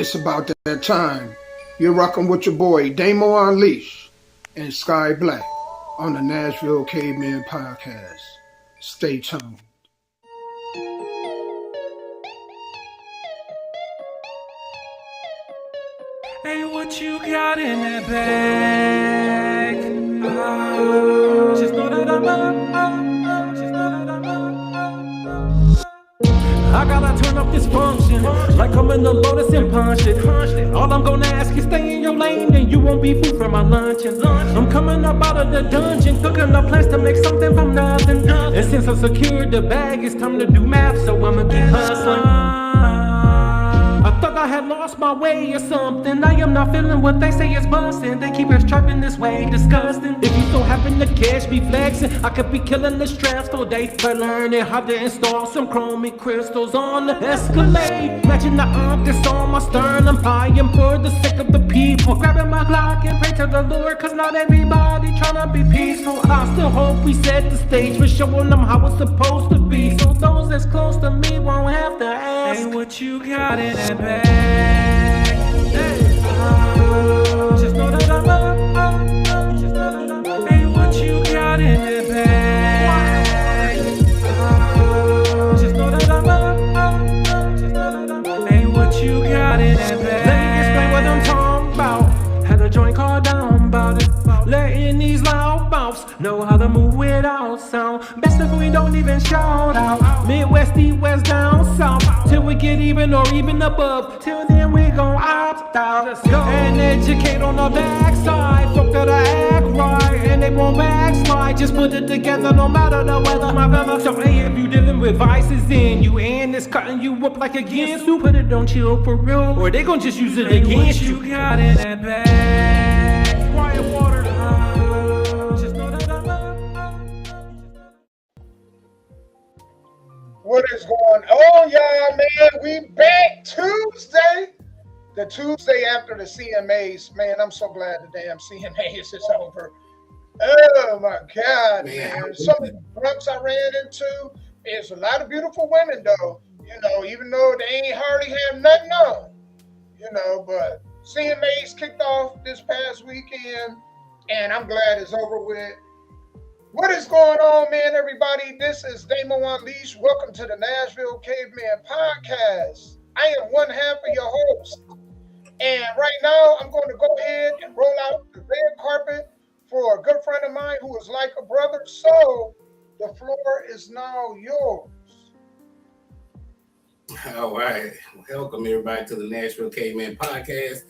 It's about that time. You're rocking with your boy Damo Unleashed and Sky Black on the Nashville Caveman podcast. Stay tuned. Hey, what you got in that bag? Just know that I'm up. Just know that I'm up. I gotta turn up this function, like I'm in the Lotus and punch it. All I'm gonna ask is stay in your lane, and you won't be food for my luncheon. I'm coming up out of the dungeon, cooking up plans to make something from nothing. And since I secured the bag, it's time to do math, so I'ma keep hustling. I thought I had lost my way or something. I am not feeling what they say is busting. They keep us trapping this way, disgusting. If you so happen to catch me flexing, I could be killing the stressful day for learning how to install some chromic crystals on the Escalade. Matching the arm that's on my sternum. I am for the sake of the people, grabbing my Glock and pray to the Lord, cause not everybody tryna be peaceful. I still hope we set the stage for showing them how it's supposed to be, so those that's close to me won't have to ask, hey, what you got in that bag? Hey, just know that I'm up. Just know that I'm up. Hey, what you got in that bag? Just know that I'm up. Just know that I'm up. Hey, what you got in that bag? Let me explain what I'm talking about. Had a joint called down about it. Letting these loud mouths know how to move without sound. Best if we don't even shout out. Midwest, east, west, down south, till we get even or even above. Till then we gon' opt out. Let's go and educate on the backside. Folk that act right and they won't backslide. Just put it together no matter the weather, my brother. So hey, if you dealing with vices in you and it's cutting you up like against you, put it on chill for real, or they gon' just use it against you. What you got in that bag? Quiet water. What is going on, y'all, man? We back Tuesday. The Tuesday after the CMAs. Man, I'm so glad the damn CMAs is over. Oh, my God, man. Some of the bumps I ran into is a lot of beautiful women, though. You know, even though they ain't hardly have nothing on. You know, but CMAs kicked off this past weekend, and I'm glad it's over with. What is going on, man, everybody? This is Damo Unleashed. Welcome to the Nashville Caveman podcast. I am one half of your host. And right now, I'm going to go ahead and roll out the red carpet for a good friend of mine who is like a brother. So the floor is now yours. All right. Welcome, everybody, to the Nashville Caveman podcast.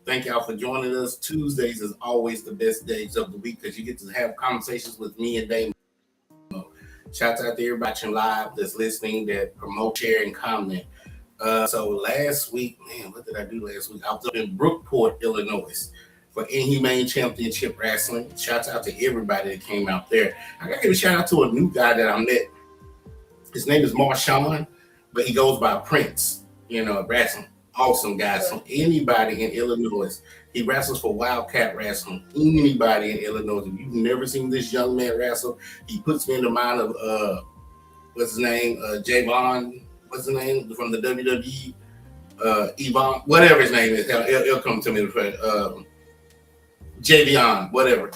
Thank y'all for joining us. Tuesdays is always the best days of the week because you get to have conversations with me and Damon. Shouts out to everybody watching live that's listening, that promote, share, and comment. So last week, man, what did I do last week? I was up in Brookport, Illinois for Inhumane Championship Wrestling. Shouts out to everybody that came out there. I got to give a shout out to a new guy that I met. His name is Marshawn, but he goes by Prince, wrestling. Awesome guy. So anybody in Illinois, he wrestles for Wildcat Wrestling. Anybody in Illinois, if you've never seen this young man wrestle, he puts me in the mind of what's his name, Javon. What's his name from the WWE? Yvonne, whatever his name is. He'll come to me. Javion, whatever.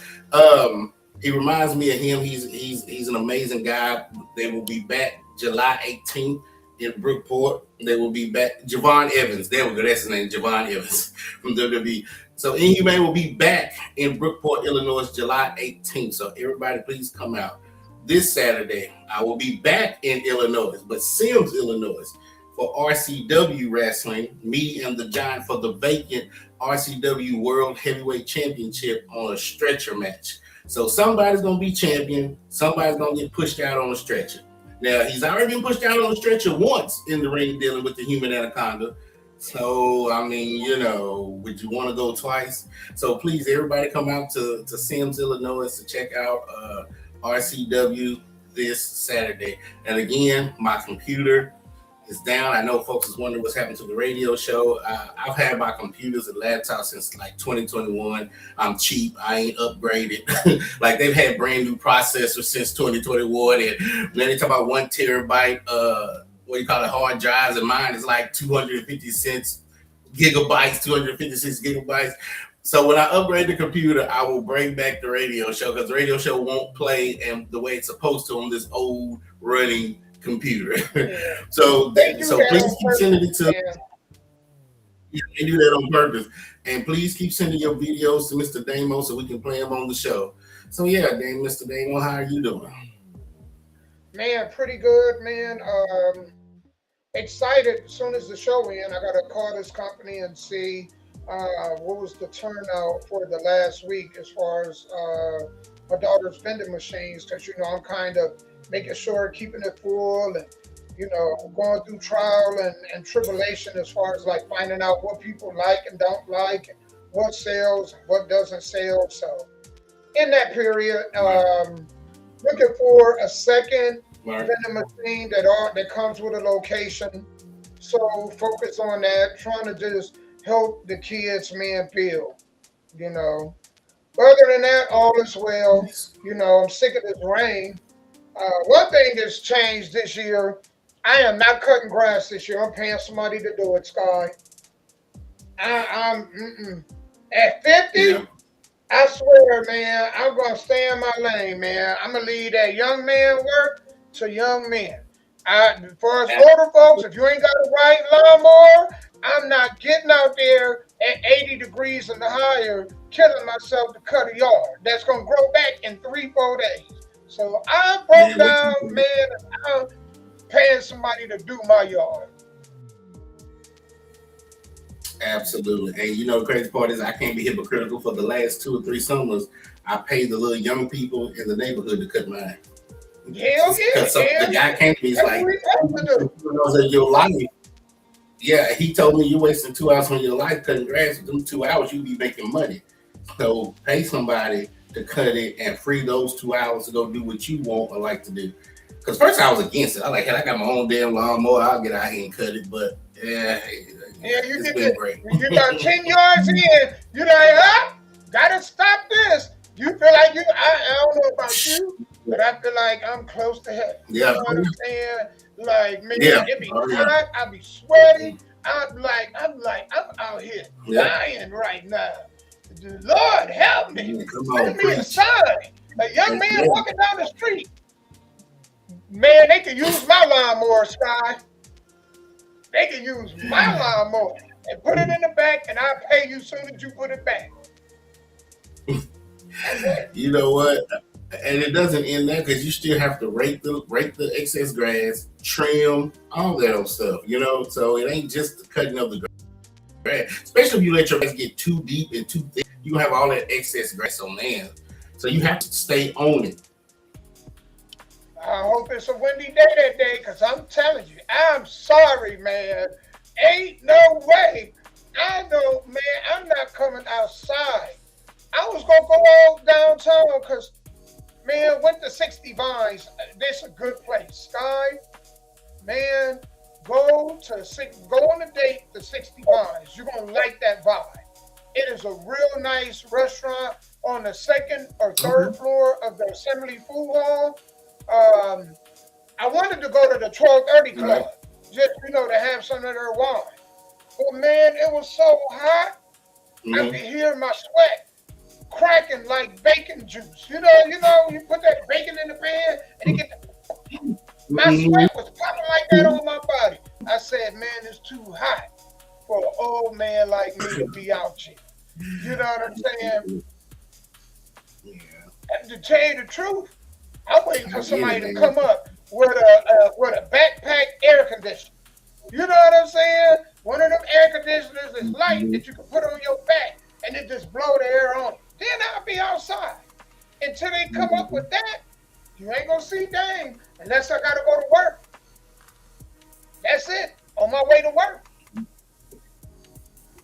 He reminds me of him. He's an amazing guy. They will be back July 18th. In Brookport. They will be back. Javon Evans. There we go. That's his name, Javon Evans from WWE. So Inhumane will be back in Brookport, Illinois, July 18th. So everybody, please come out. This Saturday, I will be back in Illinois, but Sims, Illinois, for RCW Wrestling, me and the Giant for the vacant RCW World Heavyweight Championship on a stretcher match. So somebody's going to be champion. Somebody's going to get pushed out on a stretcher. Now, he's already been pushed out on the stretcher once in the ring dealing with the human anaconda. So, I mean, would you want to go twice? So, please, everybody come out to Sims, Illinois to check out RCW this Saturday. And again, my computer is down. I know folks is wondering what's happened to the radio show. I've had my computers and laptops since like 2021. I'm cheap. I ain't upgraded. Like they've had brand new processors since 2021. And then they talk about 1 terabyte, hard drives, and mine is like 250 cents gigabytes, 256 gigabytes. So when I upgrade the computer, I will bring back the radio show because the radio show won't play and the way it's supposed to on this old running computer. Yeah. so They do that please on keep sending it purpose, to. man. They do that on purpose, and please keep sending your videos to Mr. Damo so we can play them on the show. So yeah, Mr. Damo, how are you doing? Man, pretty good, man. Excited as soon as the show in. I gotta call this company and see what was the turnout for the last week as far as my daughter's vending machines, because I'm kind of making sure keeping it full and going through trial and tribulation as far as like finding out what people like and don't like, and what sells, what doesn't sell. So in that period, looking for a second vending machine that comes with a location. So focus on that, trying to just help the kids, man, build. Other than that, all is well. I'm sick of this rain. One thing that's changed this year, I am not cutting grass this year. I'm paying somebody to do it, Sky. I'm at 50. Yeah. I swear, man, I'm gonna stay in my lane, man. I'm gonna leave that young man work to young men. For us older folks, if you ain't got the right lawnmower, I'm not getting out there at 80 degrees and higher, killing myself to cut a yard. That's gonna grow back in 3-4 days. So I broke down, man. I'm paying somebody to do my yard. Absolutely. And the crazy part is I can't be hypocritical. For the last 2 or 3 summers, I paid the little young people in the neighborhood to cut mine. Hell yeah. The guy came to me, he's That's like, what we supposed to do. your life. Yeah, he told me you're wasting 2 hours from your life cutting grass. With them 2 hours, you'll be making money. So pay somebody to cut it and free those 2 hours to go do what you want or like to do. Because first I was against it. I like, I got my own damn lawnmower. I'll get out here and cut it. But you it's get been great. You got 10 yards in. You're like, gotta stop this. You feel like I don't know about you, but I feel like I'm close to heaven. Yeah. You know what I'm saying? Like, man, Yeah. it be hot. I be sweaty. I'm out here dying right now. Lord help me. Send me a sign. A young man walking down the street. Man, they can use my lawnmower, Sky. They can use my lawnmower and put it in the back, and I'll pay you soon as you put it back. You know what? And it doesn't end there because you still have to rake the excess grass, trim, all that old stuff. So it ain't just the cutting of the grass. Especially if you let your grass get too deep and too thick, you have all that excess grass on there. So you have to stay on it. I hope it's a windy day that day, because I'm telling you, I'm sorry, man. Ain't no way. I know, man, I'm not coming outside. I was going to go out downtown because, man, went to 60 Vines. This is a good place. Sky, man, go on a date to 60 Vines. You're going to like that vibe. It is a real nice restaurant on the 2nd or 3rd floor of the Assembly Food Hall. I wanted to go to the 1230 Club, just, to have some of their wine. But, man, it was so hot, I could hear my sweat cracking like bacon juice. You put that bacon in the pan, and you get my sweat was popping like that on my body. I said, man, it's too hot for an old man like me to be out here. You know what I'm saying? Yeah. And to tell you the truth, I'm waiting for somebody to come up with a backpack air conditioner. You know what I'm saying? One of them air conditioners is light that you can put on your back and it just blow the air on. Then I'll be outside. Until they come up with that, you ain't gonna see dang unless I gotta go to work. That's it. On my way to work.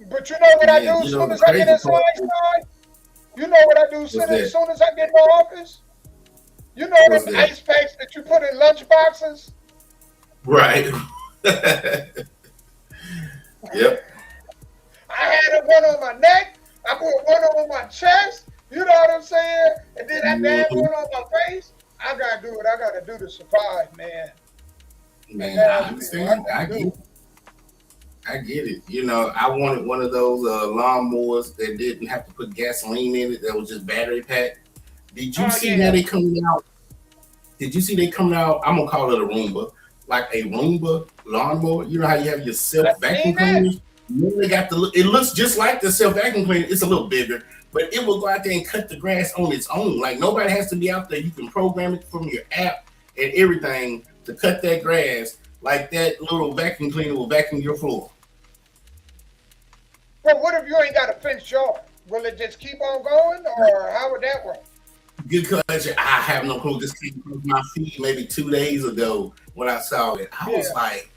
But you know what I do as soon as I get inside? You know what I do as soon as I get in my office? You know them ice packs that you put in lunch boxes? Right. Yep. I had one on my neck. I put one on my chest. You know what I'm saying? And then I damn one on my face. I gotta do what I gotta do to survive, man. Man, I understand. I get it. You know, I wanted one of those lawnmowers that didn't have to put gasoline in it. That was just battery pack. Did you Oh see now yeah, they coming out? Did you see they coming out? I'm gonna call it a Roomba, like a Roomba lawnmower. You know how you have your I self seen vacuum that. cleaners? Then they got the. It looks just like the self vacuum cleaner. It's a little bigger, but it will go out there and cut the grass on its own. Like nobody has to be out there. You can program it from your app and everything to cut that grass. Like that little vacuum cleaner will vacuum your floor. But what if you ain't got a fenced yard? Will it just keep on going, or how would that work? Good question. I have no clue. This came across my feed maybe 2 days ago when I saw it. I was Yeah, like,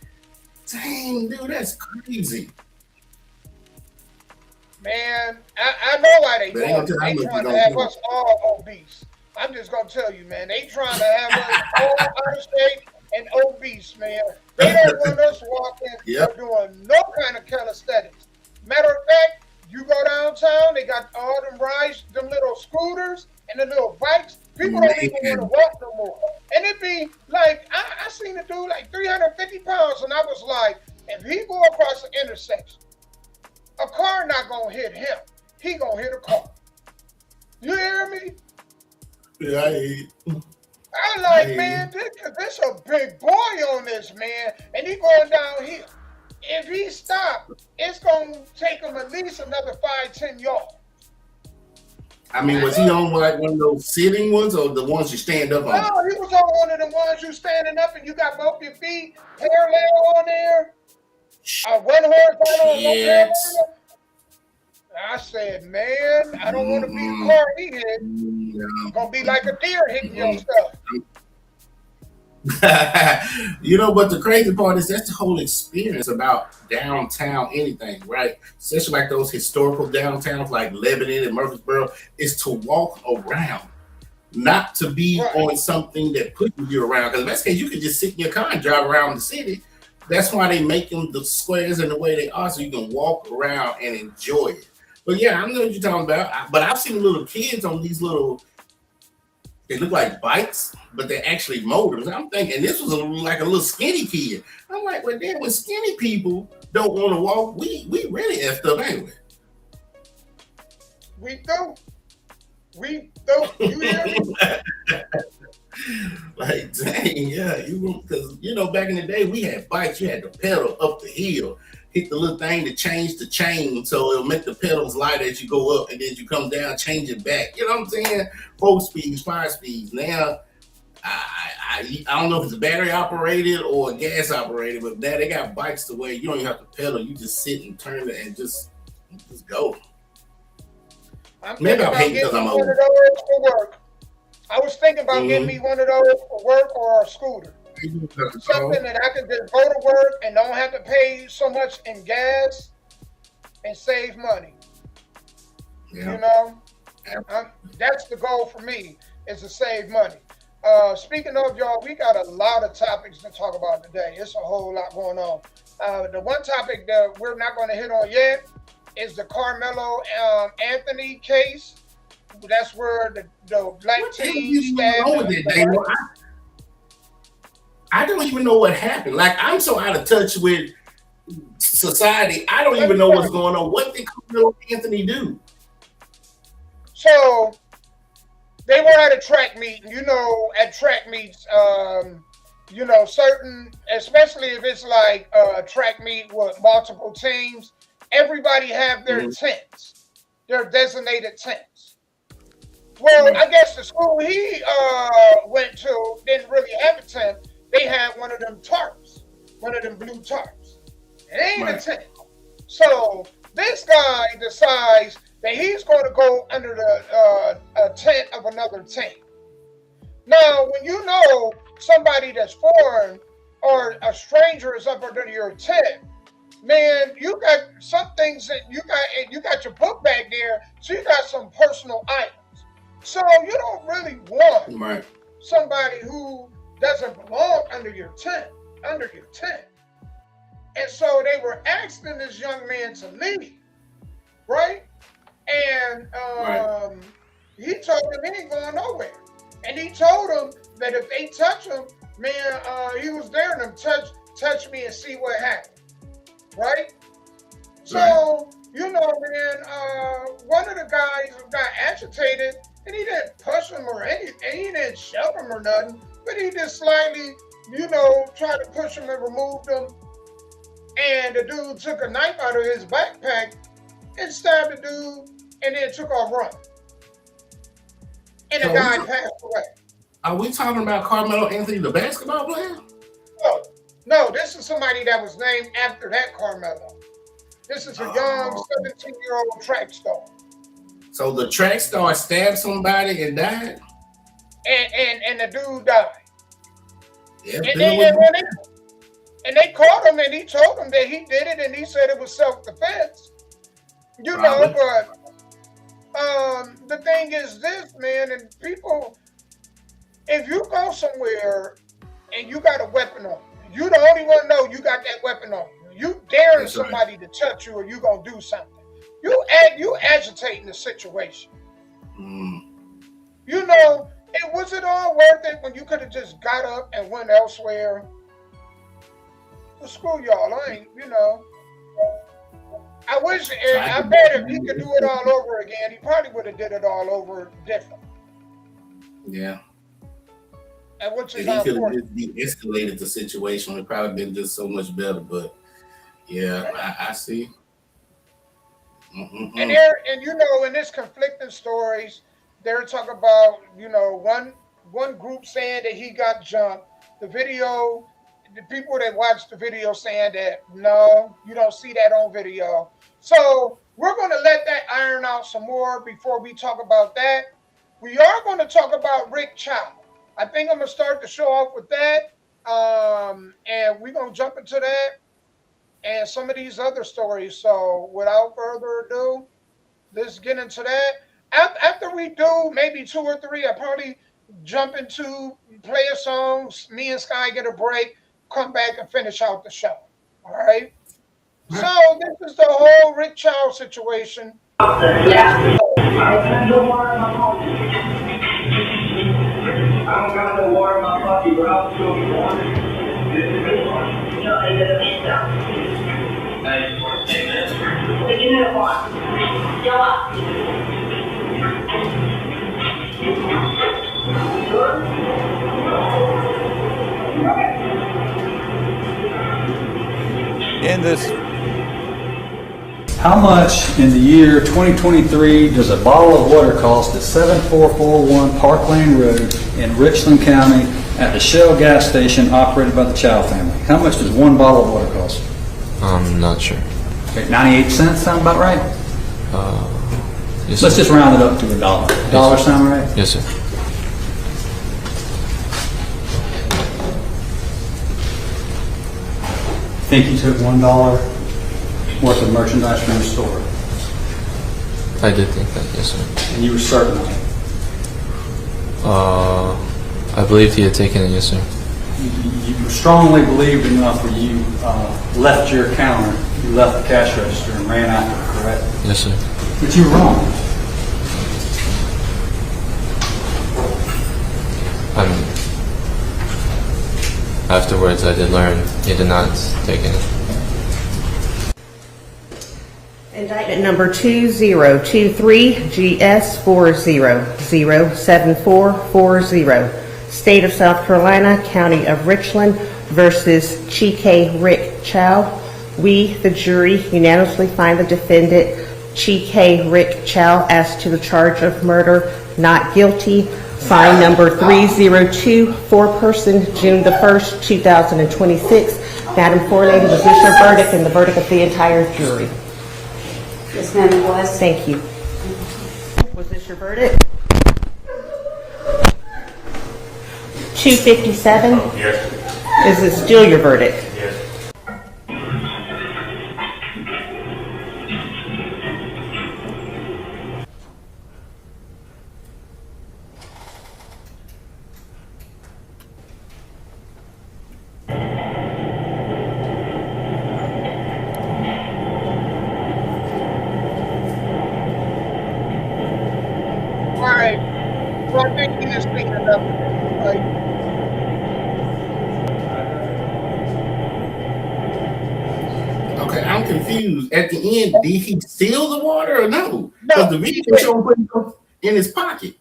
dang, dude, that's crazy. man, I know why they But ain't doing gonna it. tell how They much it's trying to gonna have cost. us all obese. I'm just gonna tell you, man. They trying to have us all out of shape and obese, man. They don't want us walking or Yep. doing no kind of calisthenics. Matter of fact, you go downtown, they got all them rides, them little scooters and the little bikes. People don't even want to Man. walk no more. And it be like, I seen a dude like 350 pounds, and I was like, if he go across the intersection, a car not gonna hit him. He gonna hit a car. You hear me? Yeah, I I like, hear you. man, this a big boy on this, man, and he going downhill. If he stop, it's gonna take him at least another 5, 10 yards. I mean, was he on like one of those sitting ones or the ones you stand up No, on? he was on one of the ones you standing up and you got both your feet parallel on there. One horizontal, one Shit. parallel. I said, man, I don't want to be the Mm-mm. car he hit. No. Gonna be like a deer hitting your Mm-mm. stuff. You know, but the crazy part is that's the whole experience about downtown anything, right? Especially like those historical downtowns like Lebanon and Murfreesboro, is to walk around, not to be Right. on something that pushes you around. Because in that case, you could just sit in your car and drive around the city. That's why they make them the squares in the way they are, so you can walk around and enjoy it. But yeah, I know what you're talking about. But I've seen little kids on these little, they look like bikes, but they're actually motors. I'm thinking this was like a little skinny kid. I'm like, well, then when skinny people don't want to walk, we really effed up, ain't We do. We do. You hear me? we? Like, dang, yeah, you because you know back in the day we had bikes. You had to pedal up the hill, hit the little thing to change the chain, so it'll make the pedals light as you go up, and then you come down, change it back. You know what I'm saying? 4 speeds, 5 speeds. Now I don't know if it's battery operated or gas operated, but now they got bikes the way you don't even have to pedal. You just sit and turn it and just go. I'm Maybe thinking I'm about hating getting because me I'm one old. of those for work. I was thinking about getting me Mm-hmm. one of those for work or a scooter. You have to Something call. that I can just go to work and don't have to pay so much in gas and save money. You Yeah. know, that's the goal for me is to save money. Speaking of y'all, we got a lot of topics to talk about today. It's a whole lot going on. The one topic that we're not going to hit on yet is the Carmelo Anthony case. That's where the black What the hell teen is going stabbed on him with in that, the Daniel? leg. I don't even know what happened. Like I'm so out of touch with society. I don't Let even me know tell what's you. going on. What did Carmelo Anthony do? So they were at a track meet. You know, at track meets, certain, especially if it's like a track meet with multiple teams, everybody have their Mhm. tents, their designated tents. Well, Right, I guess the school he went to didn't really have a tent. They had one of them tarps, one of them blue tarps. It ain't a right, tent. So this guy decides that he's going to go under the a tent of another team. Now, when you know somebody that's foreign or a stranger is up under your tent, man, you got some things that you got your book bag there, so you got some personal items. So you don't really want right. somebody who doesn't belong under your tent. And so they were asking this young man to leave, right? And Right. he told them he ain't going nowhere. And he told them that if they touch him, man, he was there and them touch me and see what happened, right? So, you know, man, one of the guys got agitated and he didn't push him or anything, he didn't shove him or nothing, but he just slightly, you know, tried to push him and remove him. And the dude took a knife out of his backpack and stabbed the dude and then took off running. And the guy passed away. Are we talking about Carmelo Anthony, the basketball player? No, this is somebody that was named after that Carmelo. This is a young 17-year-old track star. So the track star stabbed somebody and died? And the dude died. Yeah, and they caught him and he told them that he did it and he said it was self-defense. You know, but the thing is this, man, and people, if you go somewhere and you got a weapon on you, you the only one know you got that weapon on you. You daring somebody to touch you or you gonna do something. You agitating the situation. You know, was it all worth it when you could have just got up and went elsewhere? Well, screw y'all, I ain't, you know. I bet if he could do it all over again, he probably would have did it all over different. Yeah. And which is he could have just de-escalated the situation. It probably been just so much better, but yeah, I see. And you know, in this conflicting stories, they're talking about, you know, one group saying that he got jumped. The people that watched the video saying that no, you don't see that on video. So we're going to let that iron out some more before we talk about that. We are going to talk about Rick Chow. I think I'm going to start the show off with that. And we're going to jump into that and some of these other stories. So without further ado, let's get into that. After we do maybe 2 or 3, I'll probably jump into play a song. Me and Sky get a break, come back and finish out the show. All right? So this is the whole Rick Chow situation. Yeah. I don't got no water in my pocket, but I'll still be water. No, I didn't mean that. What do you want? Go up. In this, how much in the year 2023 does a bottle of water cost at 7441 Park Lane Road in Richland County at the Shell gas station operated by the Chow family? How much does one bottle of water cost? I'm not sure. Okay, 98 cents sound about right? Yes, Let's sir. just round it up to $1. $1 sound right? Yes, sir. Think you took $1 worth of merchandise from the store? I did think that, yes, sir. And you were certain of it? I believed he had taken it, yes, sir. You strongly believed enough where you left your counter, you left the cash register and ran after it, correct? Yes, sir. But you were wrong. Afterwards, I did learn he did not take it. Indictment number 2023 GS40074440. State of South Carolina, County of Richland versus Chike Rick Chow. We, the jury, unanimously find the defendant, Chike Rick Chow, as to the charge of murder, not guilty. Fine number 302, foreperson, June the 1st, 2026. Madam Forlane, was this your verdict and the verdict of the entire jury? Yes, ma'am, it was. Thank you. Was this your verdict? 257? Yes. Is it still your verdict? Yes. Right. So I think he is thinking enough. Like, confused. At the end, did he steal the water or no? No, Because the video showed him putting it in his pocket.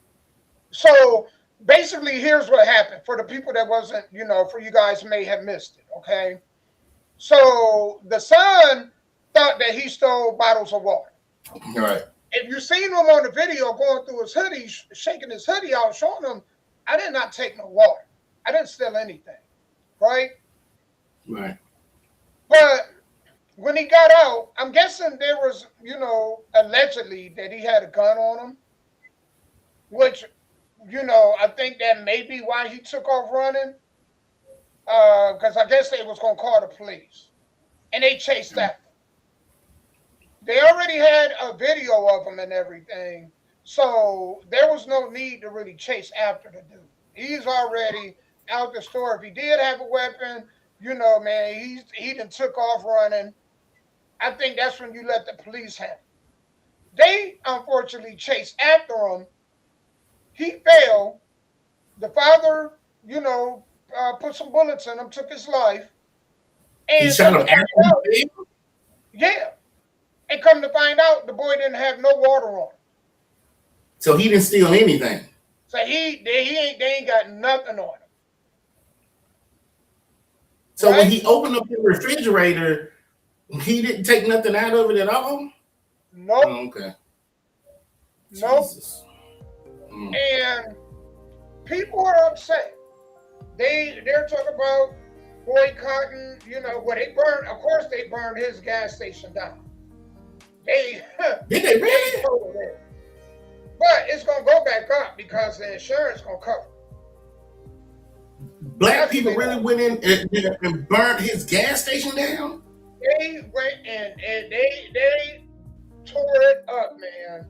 So basically, here's what happened for the people that wasn't, for you guys may have missed it. Okay. So the son thought that he stole bottles of water. Right. If you seen him on the video going through his hoodie, shaking his hoodie out, showing him, I did not take no water. I didn't steal anything. Right? Right. But when he got out, I'm guessing there was, allegedly that he had a gun on him, which, I think that may be why he took off running. Because I guess they was going to call the police. And they chased after him. They already had a video of him and everything. So there was no need to really chase after the dude. He's already out the store. If he did have a weapon, man, he done took off running. I think that's when you let the police have it. They, unfortunately, chased after him. He fell. The father, put some bullets in him, took his life. And he shot him after he fell? Yeah. And come to find out, the boy didn't have no water on him. So he didn't steal anything. So they ain't got nothing on him. So when he opened up the refrigerator, he didn't take nothing out of it at all? Nope. Oh, okay. Nope. And people are upset. They're talking about boycotting, they burned, of course they burned his gas station down. Did they really? But it's gonna go back up because the insurance gonna cover it. Black people really went in and burned his gas station down? They went in and they tore it up, man.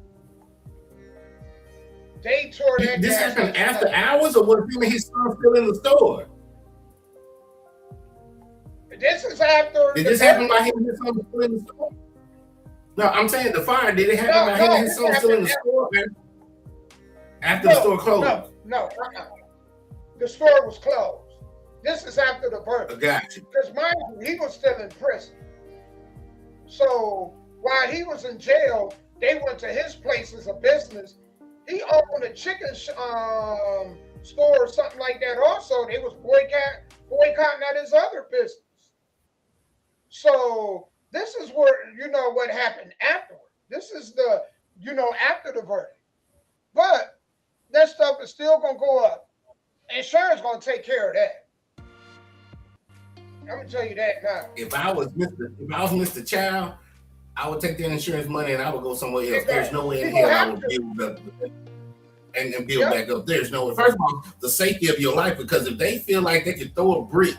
They tore that. This happened after hours, or was him and his son still in the store? This is after. Did this happen while him and his son were still in the store? No, I'm saying the fire. Did it happen while him and his son still in the store? After the store closed? No. The store was closed. This is after the birth. I got you. Because mind you, he was still in prison. So while he was in jail, they went to his places of business. He opened a chicken store or something like that also. They was boycotting at his other business. So this is where, what happened afterward. This is the, after the verdict. But that stuff is still going to go up. Insurance going to take care of that. I'm going to tell you that now. If I was Mr. Child, I would take the insurance money and I would go somewhere else. Exactly. There's no way in hell I would build up and build back up. There's no way. First of all, the safety of your life, because if they feel like they can throw a brick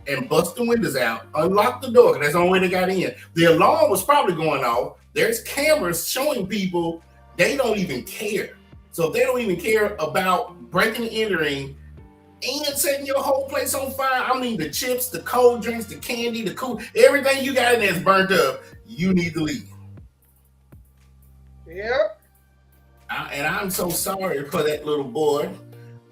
and bust the windows out, unlock the door, because that's the only way they got in. The alarm was probably going off. There's cameras showing people they don't even care. So if they don't even care about breaking and entering and setting your whole place on fire, I mean the chips, the cold drinks, the candy, the cool, everything you got in there is burnt up, you need to leave. Yep. And I'm so sorry for that little boy.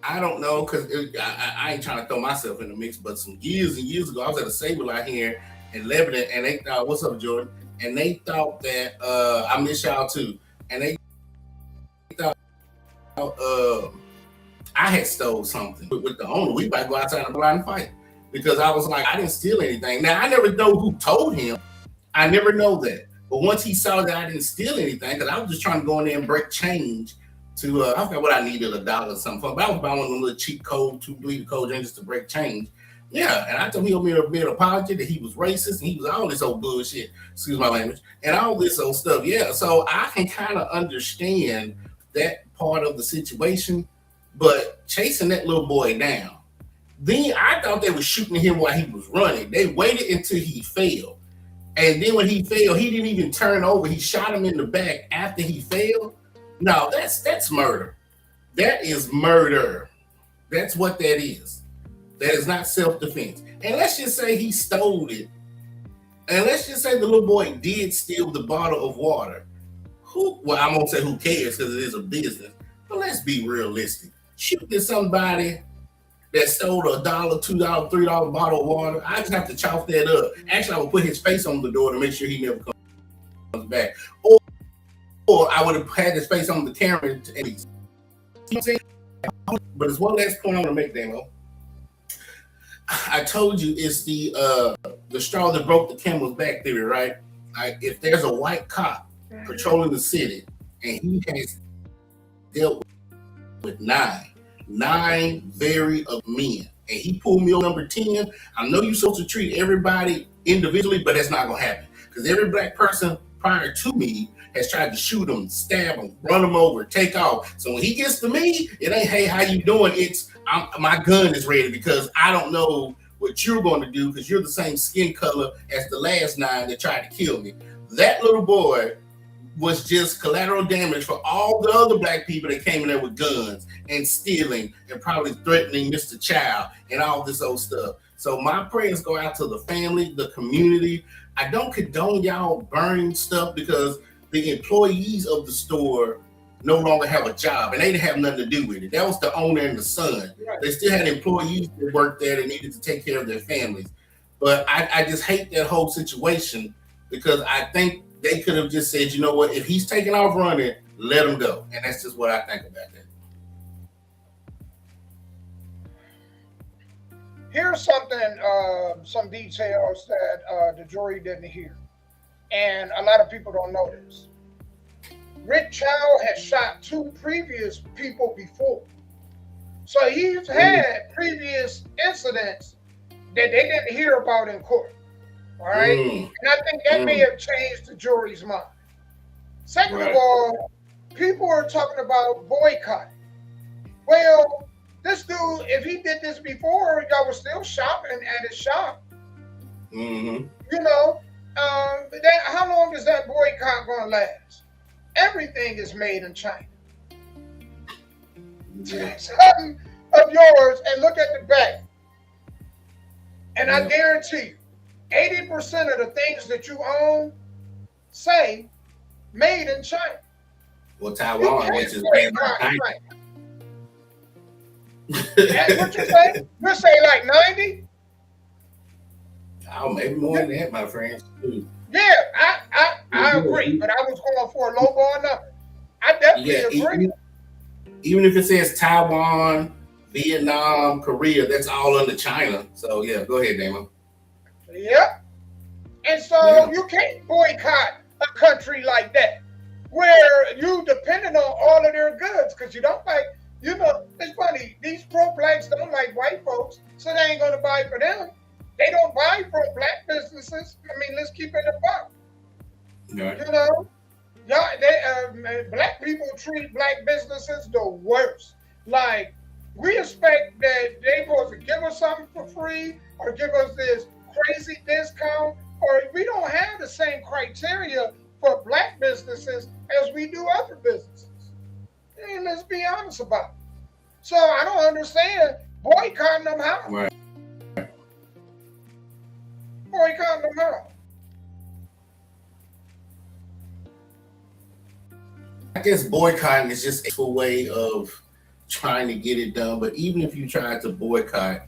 I don't know, because I ain't trying to throw myself in the mix, but some years and years ago, I was at a Save-A-Lot here in Lebanon, and they thought, what's up, Jordan? And they thought that, I miss y'all too, and they thought I had stole something with the owner. We about to go outside and blind fight, because I was like, I didn't steal anything. Now, I never know who told him. I never know that. But once he saw that I didn't steal anything, because I was just trying to go in there and break change to, I forgot what I needed, $1 or something. But I was buying one of them little cheap cold, 2-liter cold drinks to break change. Yeah, and I told him he owed me an apology, that he was racist, and he was all this old bullshit, excuse my language, and all this old stuff. Yeah, so I can kind of understand that part of the situation, but chasing that little boy down, then I thought they were shooting him while he was running. They waited until he fell. And then when he fell, he didn't even turn over. He shot him in the back after he fell. No, that's murder. That is murder. That's what that is. That is not self-defense. And let's just say he stole it. And let's just say the little boy did steal the bottle of water. Well, I'm going to say who cares, because it is a business. But let's be realistic. Shooting somebody that stole $1, $2, $3 bottle of water, I just have to chalk that up. Actually, I would put his face on the door to make sure he never comes back. Or I would have had his face on the camera. You know what I'm saying? But there's one last point I want to make, Damo. I told you it's the straw that broke the camel's back theory, right? If there's a white cop patrolling the city and he has dealt with nine very of men, and he pulled me on number 10, I know you're supposed to treat everybody individually, but that's not gonna happen because every black person prior to me has tried to shoot him, stab him, run him over, take off. So when he gets to me, it ain't, hey, how you doing? It's my gun is ready because I don't know what you're going to do because you're the same skin color as the last 9 that tried to kill me. That little boy was just collateral damage for all the other black people that came in there with guns and stealing and probably threatening Mr. Child and all this old stuff. So my prayers go out to the family, the community. I don't condone y'all burning stuff because the employees of the store no longer have a job and they didn't have nothing to do with it. That was the owner and the son. Right. They still had employees that worked there that needed to take care of their families. But I just hate that whole situation because I think they could have just said, you know what, if he's taking off running, let him go. And that's just what I think about that. Here's something, some details that the jury didn't hear. And a lot of people don't know this. Rick Child has shot 2 previous people before. So he's had previous incidents that they didn't hear about in court. All right? And I think that may have changed the jury's mind. Second of all, people are talking about boycotting. Well, this dude, if he did this before, y'all was still shopping at his shop. You know, how long is that boycott going to last? Everything is made in China. Take something of yours and look at the back. And I guarantee you, 80% of the things that you own say made in China. Well, Taiwan, which is made in China. That's what you say? You say like 90? Oh, maybe more than that, my friend. Yeah, I agree, but I was going for a low ball number. I definitely agree. Even if it says Taiwan, Vietnam, Korea, that's all under China. So yeah, go ahead, Damo. Yep. And so you can't boycott a country like that, where you depending on all of their goods, because you don't like, you know, it's funny, these pro-blacks don't like white folks, so they ain't gonna buy for them. They don't buy from black businesses. I mean, let's keep it a buck. Right. You know, black people treat black businesses the worst. Like, we expect that they're supposed to give us something for free or give us this crazy discount, or we don't have the same criteria for black businesses as we do other businesses. And let's be honest about it. So I don't understand boycotting them how. Right. Boycotting them how. I guess boycotting is just a way of trying to get it done. But even if you try to boycott,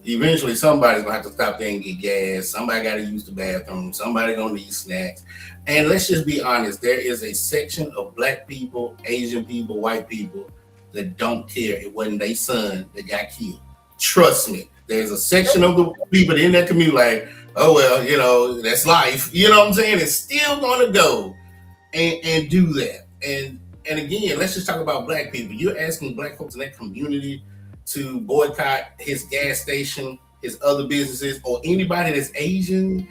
eventually somebody's gonna have to stop there and get gas. Somebody got to use the bathroom. Somebody gonna need snacks. And let's just be honest, there is a section of black people, Asian people, white people that don't care it wasn't their son that got killed. Trust me, there's a section of the people in that community like, oh well, you know, that's life. You know what I'm saying? It's still gonna go and do that. And again, let's just talk about black people. You're asking black folks in that community to boycott his gas station, his other businesses, or anybody that's Asian.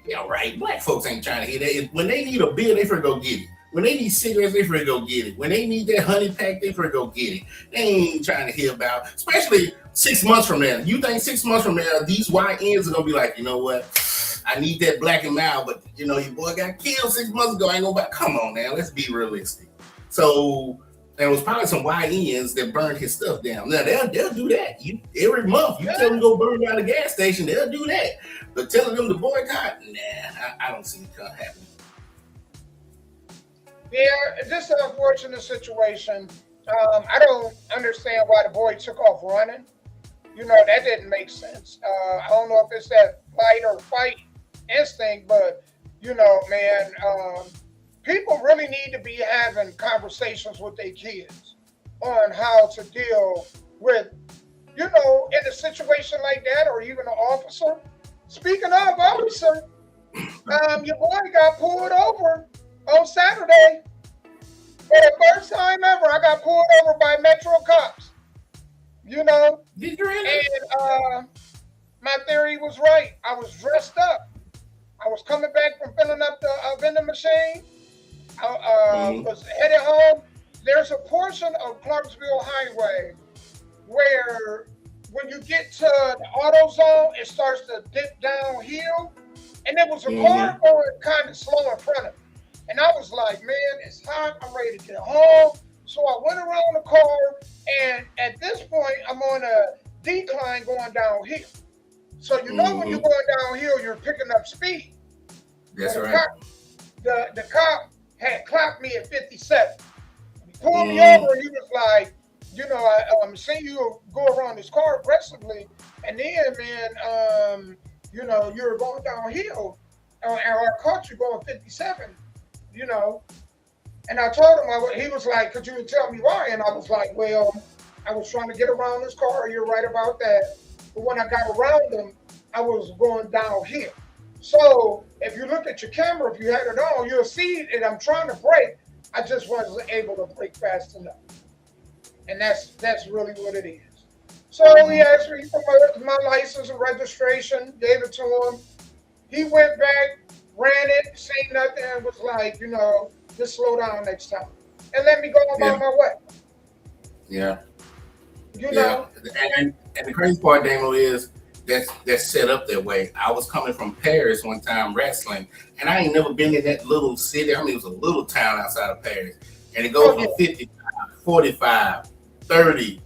Yeah, right. Black folks ain't trying to hear that. When they need a beer, they finna go get it. When they need cigarettes, they finna go get it. When they need that honey pack, they finna go get it. They ain't trying to hear about, especially 6 months from now. You think 6 months from now, these YNs are gonna be like, you know what? I need that black and mild, but you know, your boy got killed 6 months ago. I ain't gonna buy. Come on now, let's be realistic. So there was probably some YNs that burned his stuff down. Now they'll do that. Every month you tell them to go burn down a gas station, they'll do that. But telling them to boycott, I don't see it happening. Yeah, it's just an unfortunate situation. I don't understand why the boy took off running. that didn't make sense. I don't know if it's that fight or fight instinct, but man, people really need to be having conversations with their kids on how to deal with, in a situation like that, or even an officer. Speaking of officer, your boy got pulled over on Saturday. For the first time ever, I got pulled over by Metro cops. Did you really? And my theory was right. I was dressed up. I was coming back from filling up the vending machine. I was headed home. There's a portion of Clarksville Highway where when you get to the auto zone, it starts to dip downhill. And there was a car going kind of slow in front of me. And I was like, man, it's hot. I'm ready to get home. So I went around the car. And at this point, I'm on a decline going downhill. So when you're going downhill, you're picking up speed. That's right. The cop had clocked me at 57. He pulled me over and he was like, I'm seeing you go around this car aggressively. And then, man, you're going downhill. And I caught you going 57, And I told him, he was like, could you tell me why? And I was like, well, I was trying to get around this car. You're right about that. But when I got around him, I was going downhill. So if you look at your camera, if you had it on, you'll see that I'm trying to brake. I just wasn't able to brake fast enough. And that's really what it is. So he asked me for my license and registration, gave it to him. He went back, ran it, seen nothing, and was like, just slow down next time. And let me go about my way. Yeah. know? And the crazy part, Damo, is that's set up that way. I was coming from Paris one time wrestling, and I ain't never been in that little city. I mean, it was a little town outside of Paris. And it goes from 55, 45, 30,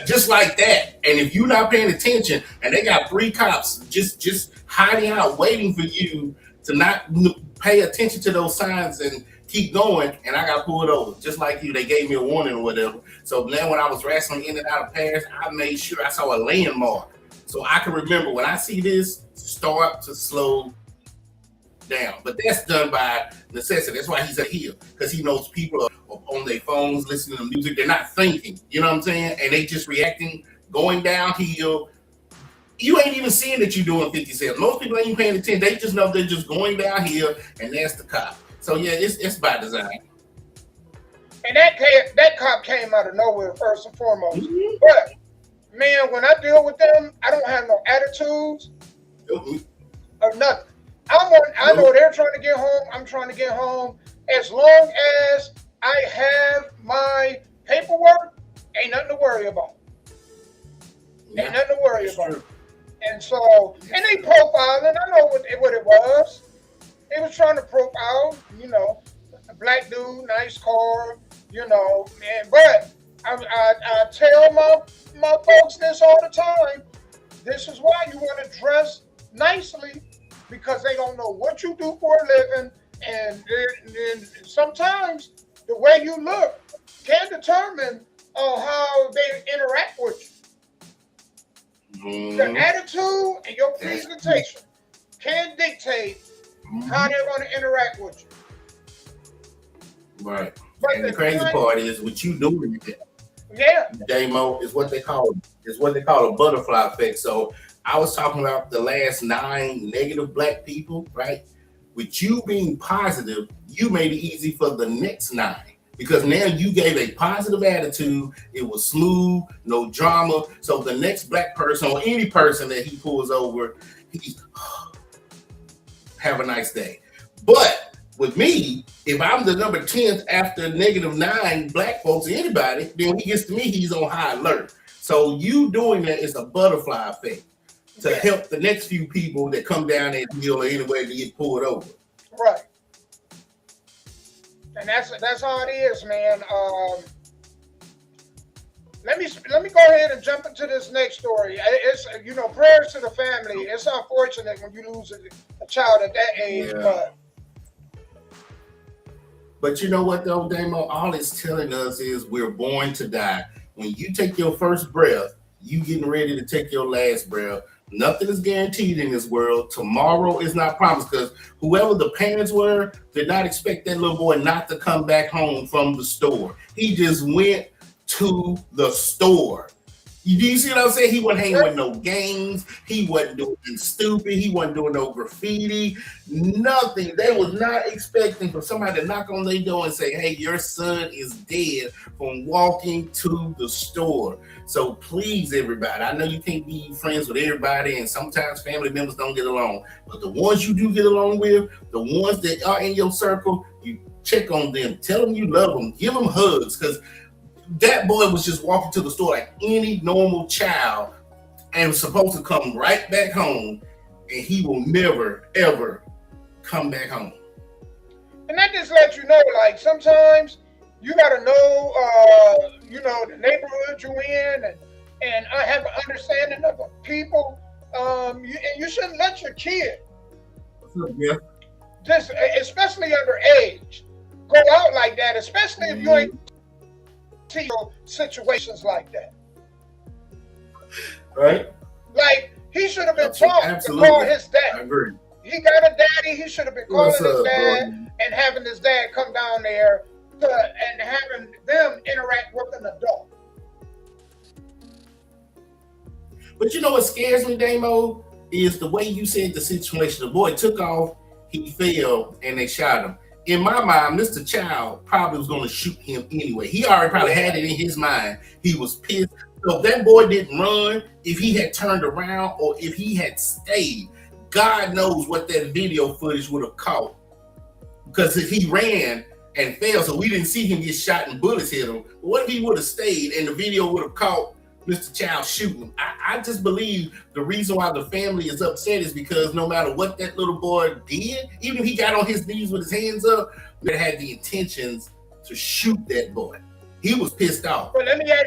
just like that. And if you're not paying attention, and they got 3 cops just hiding out, waiting for you to not pay attention to those signs and keep going, and I got pulled over. Just like you, they gave me a warning or whatever. So then when I was wrestling in and out of Paris, I made sure I saw a landmark. So I can remember when I see this, start to slow down. But that's done by necessity. That's why he's a heel, because he knows people are on their phones listening to music. They're not thinking, you know what I'm saying? And they just reacting, going downhill. You ain't even seeing that you're doing 57. Most people ain't even paying attention. They just know they're just going downhill, and that's the cop. So yeah, it's by design. And that cop came out of nowhere, first and foremost. Mm-hmm. But man, when I deal with them, I don't have no attitudes or nothing. I know they're trying to get home. I'm trying to get home. As long as I have my paperwork, ain't nothing to worry about. Ain't nothing to worry about. And so, and they profiling. I know what it was. They was trying to profile, a black dude, nice car, man. But I tell my folks this all the time. This is why you want to dress nicely, because they don't know what you do for a living, and sometimes the way you look can determine how they interact with you. Your attitude and your presentation can dictate how they're going to interact with you. Right. But and the crazy part is what you doing it. Yeah. Damo is what they call a butterfly effect. So I was talking about the last 9 negative black people, right? With you being positive, you made it easy for the next 9. Because now you gave a positive attitude. It was smooth, no drama. So the next black person or any person that he pulls over, he's have a nice day. But with me, if I'm the number 10th after -9 black folks, anybody, then when he gets to me, he's on high alert. So you doing that is a butterfly effect to help the next few people that come down that hill or anywhere to get pulled over. Right. And that's how it is, man. Let me go ahead and jump into this next story. It's prayers to the family. It's unfortunate when you lose a child at that age, But you know what though, Damo? All it's telling us is we're born to die. When you take your first breath, you getting ready to take your last breath. Nothing is guaranteed in this world. Tomorrow is not promised because whoever the parents were did not expect that little boy not to come back home from the store. He just went to the store. Do you see what I'm saying? He wasn't hanging with no gangs. He wasn't doing stupid. He wasn't doing no graffiti. Nothing. They was not expecting for somebody to knock on their door and say, hey, your son is dead from walking to the store. So please, everybody, I know you can't be friends with everybody, and sometimes family members don't get along. But the ones you do get along with, the ones that are in your circle, you check on them. Tell them you love them. Give them hugs, because that boy was just walking to the store like any normal child and was supposed to come right back home, and he will never, ever come back home. And that just lets you know, like, sometimes you got to know, the neighborhood you're in, and I have an understanding of the people. And you shouldn't let your kid, just especially underage, go out like that, especially if you ain't situations like that. Right? Like, he should have been taught to call his dad. I agree. He got a daddy. He should have been calling his dad and having his dad come down there and having them interact with an adult. But you know what scares me, Damo, is the way you said the situation. The boy took off, he fell, and they shot him. In my mind, Mr. Child probably was going to shoot him anyway. He already probably had it in his mind. He was pissed. So if that boy didn't run, if he had turned around, or if he had stayed, God knows what that video footage would have caught. Because if he ran and fell, so we didn't see him get shot and bullets hit him. But what if he would have stayed and the video would have caught Mr. Child shooting? I just believe the reason why the family is upset is because no matter what that little boy did, even if he got on his knees with his hands up, they had the intentions to shoot that boy. He was pissed off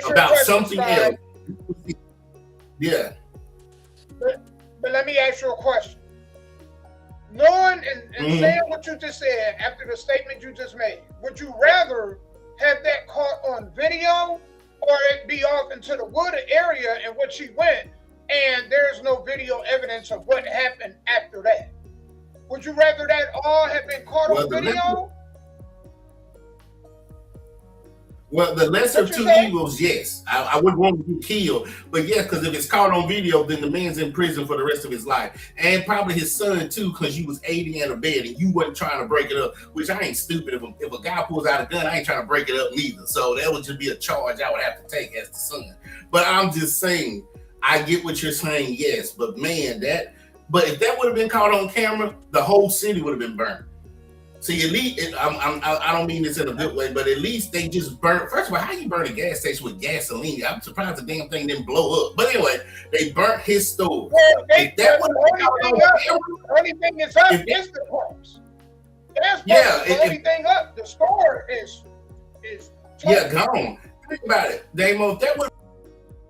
about something else. Yeah. But let me ask you a question. Knowing and saying what you just said after the statement you just made, would you rather have that caught on video, or it be off into the wooded area in which he went and there's no video evidence of what happened after that? Would you rather that all have been caught on video? Well, the lesser of two evils, yes. I wouldn't want to be killed. But yes, because if it's caught on video, then the man's in prison for the rest of his life. And probably his son too, because you was aiding and abetting. You wasn't trying to break it up, which I ain't stupid. If a guy pulls out a gun, I ain't trying to break it up neither. So that would just be a charge I would have to take as the son. But I'm just saying, I get what you're saying, yes. But man, but if that would have been caught on camera, the whole city would have been burned. See, at least I don't mean this in a good way, but at least they just burnt. First of all, how you burn a gas station with gasoline? I'm surprised the damn thing didn't blow up. But anyway, they burnt his store. Well, the only thing that's up is the corpse. That's the only thing up. The store is gone. Think about it, Damo. If that would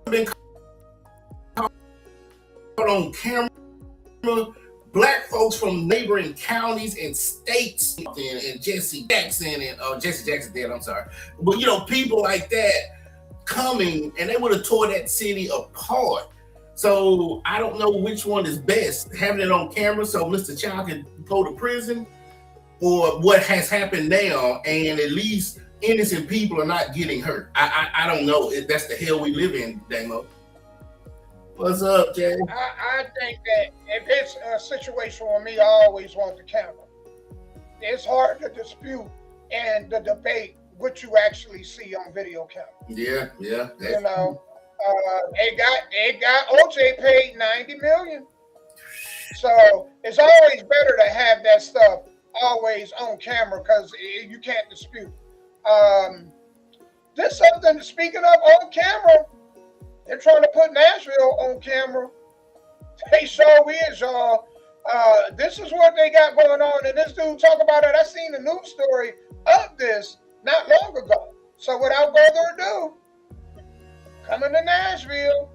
have been caught on camera, Black folks from neighboring counties and states, and Jesse Jackson Jesse Jackson dead, I'm sorry. But people like that coming, and they would have tore that city apart. So I don't know which one is best, having it on camera so Mr. Child can go to prison, or what has happened now, and at least innocent people are not getting hurt. I don't know if that's the hell we live in, Damo. What's up, Jay? I think that if it's a situation with me, I always want the camera. It's hard to dispute and to debate what you actually see on video camera. Yeah. It got OJ paid $90 million. So it's always better to have that stuff always on camera because you can't dispute. This something, speaking of on camera, they're trying to put Nashville on camera. They sure is, y'all. This is what they got going on. And this dude talk about it. I seen a news story of this not long ago. So without further ado, coming to Nashville,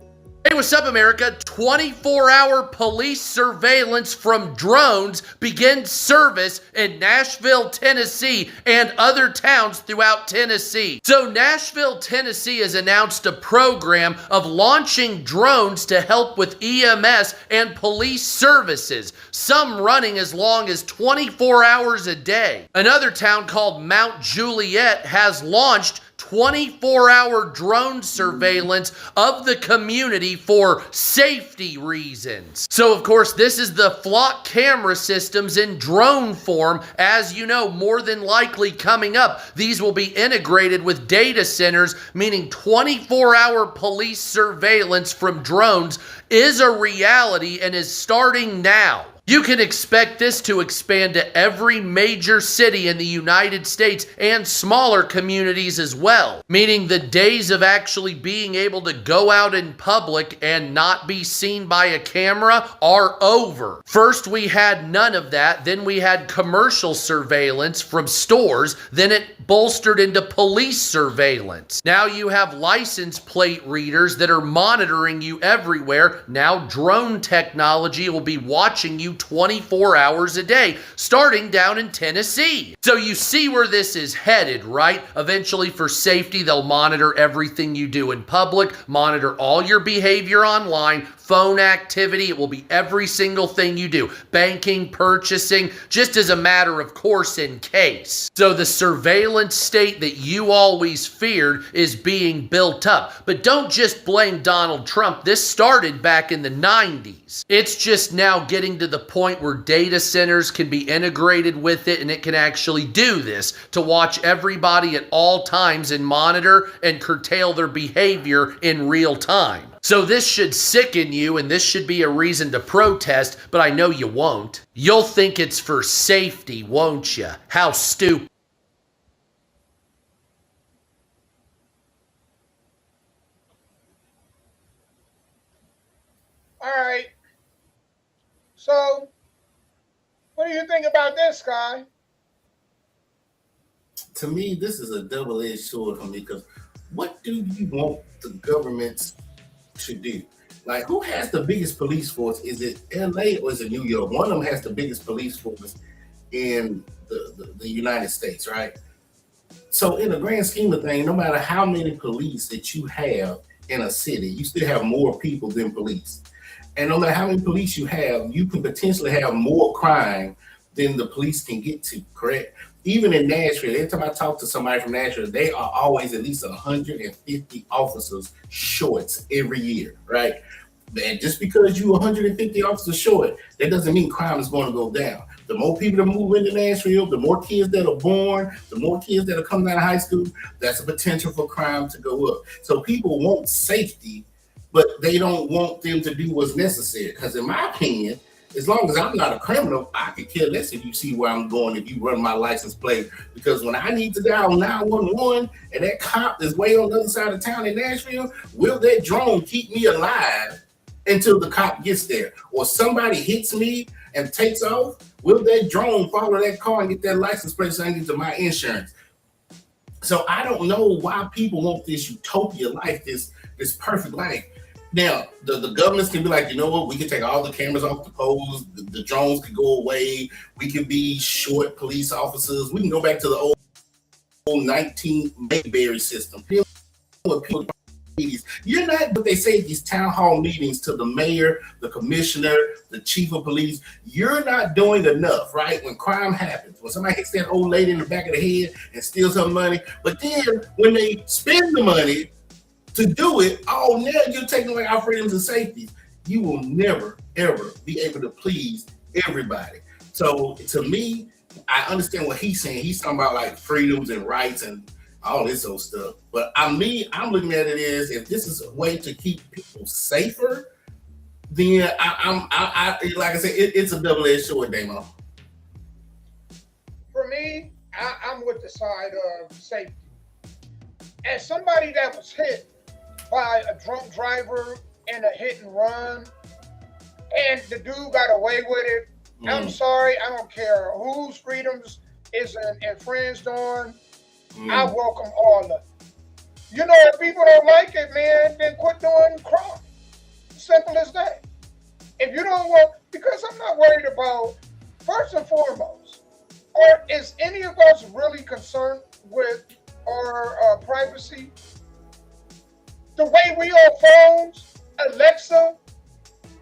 Hey, what's up, America? 24-hour police surveillance from drones begins service in Nashville, Tennessee, and other towns throughout Tennessee. So Nashville, Tennessee has announced a program of launching drones to help with EMS and police services, some running as long as 24 hours a day. Another town called Mount Juliet has launched 24-hour drone surveillance of the community for safety reasons. So, of course, this is the flock camera systems in drone form. As you know, more than likely coming up, these will be integrated with data centers, meaning 24-hour police surveillance from drones is a reality and is starting now. You can expect this to expand to every major city in the United States and smaller communities as well, meaning the days of actually being able to go out in public and not be seen by a camera are over. First, we had none of that. Then we had commercial surveillance from stores. Then it bolstered into police surveillance. Now you have license plate readers that are monitoring you everywhere. Now drone technology will be watching you 24 hours a day, starting down in Tennessee. So you see where this is headed, right? Eventually, for safety, they'll monitor everything you do in public, monitor all your behavior online, phone activity. It will be every single thing you do. Banking, purchasing, just as a matter of course in case. So the surveillance state that you always feared is being built up. But don't just blame Donald Trump. This started back in the 90s. It's just now getting to the point where data centers can be integrated with it, and it can actually do this to watch everybody at all times and monitor and curtail their behavior in real time. So this should sicken you, and this should be a reason to protest, but I know you won't. You'll think it's for safety, won't you? How stupid. All right. So, what do you think about this, guy? To me, this is a double-edged sword for me, because what do you want the governments to do? Like, who has the biggest police force? Is it LA or is it New York? One of them has the biggest police force in the United States, right? So in the grand scheme of things, no matter how many police that you have in a city, you still have more people than police. And no matter how many police you have, you can potentially have more crime than the police can get to, correct? Even in Nashville, every time I talk to somebody from Nashville, they are always at least 150 officers short every year, right? And just because you're 150 officers short, that doesn't mean crime is going to go down. The more people that move into Nashville, the more kids that are born, the more kids that are coming out of high school, that's a potential for crime to go up. So people want safety, but they don't want them to do what's necessary. Because in my opinion, as long as I'm not a criminal, I could care less if you see where I'm going, if you run my license plate. Because when I need to dial 911 and that cop is way on the other side of town in Nashville, will that drone keep me alive until the cop gets there? Or somebody hits me and takes off, will that drone follow that car and get that license plate so I can get to my insurance? So I don't know why people want this utopia life, this perfect life. Now, the governments can be like, you know what, we can take all the cameras off the poles, the drones can go away, we can be short police officers, we can go back to the old 19 Mayberry system. You're not, but they say at these town hall meetings to the mayor, the commissioner, the chief of police, you're not doing enough, right? When crime happens, when somebody hits that old lady in the back of the head and steals her money, but then when they spend the money to do it, oh, now you're taking away our freedoms and safety. You will never, ever be able to please everybody. So to me, I understand what he's saying. He's talking about like freedoms and rights and all this old stuff. But I'm looking at it as, if this is a way to keep people safer, then I like I said, it's a double-edged sword, Damon. For me, I'm with the side of safety. As somebody that was hit by a drunk driver in a hit and run, and the dude got away with it, I'm sorry, I don't care whose freedoms is infringed on. I welcome all of it. You know, if people don't like it, man, then quit doing crime. simple as that. If you don't want, because I'm not worried about, first and foremost, or is any of us really concerned with our privacy? The way we on phones, Alexa,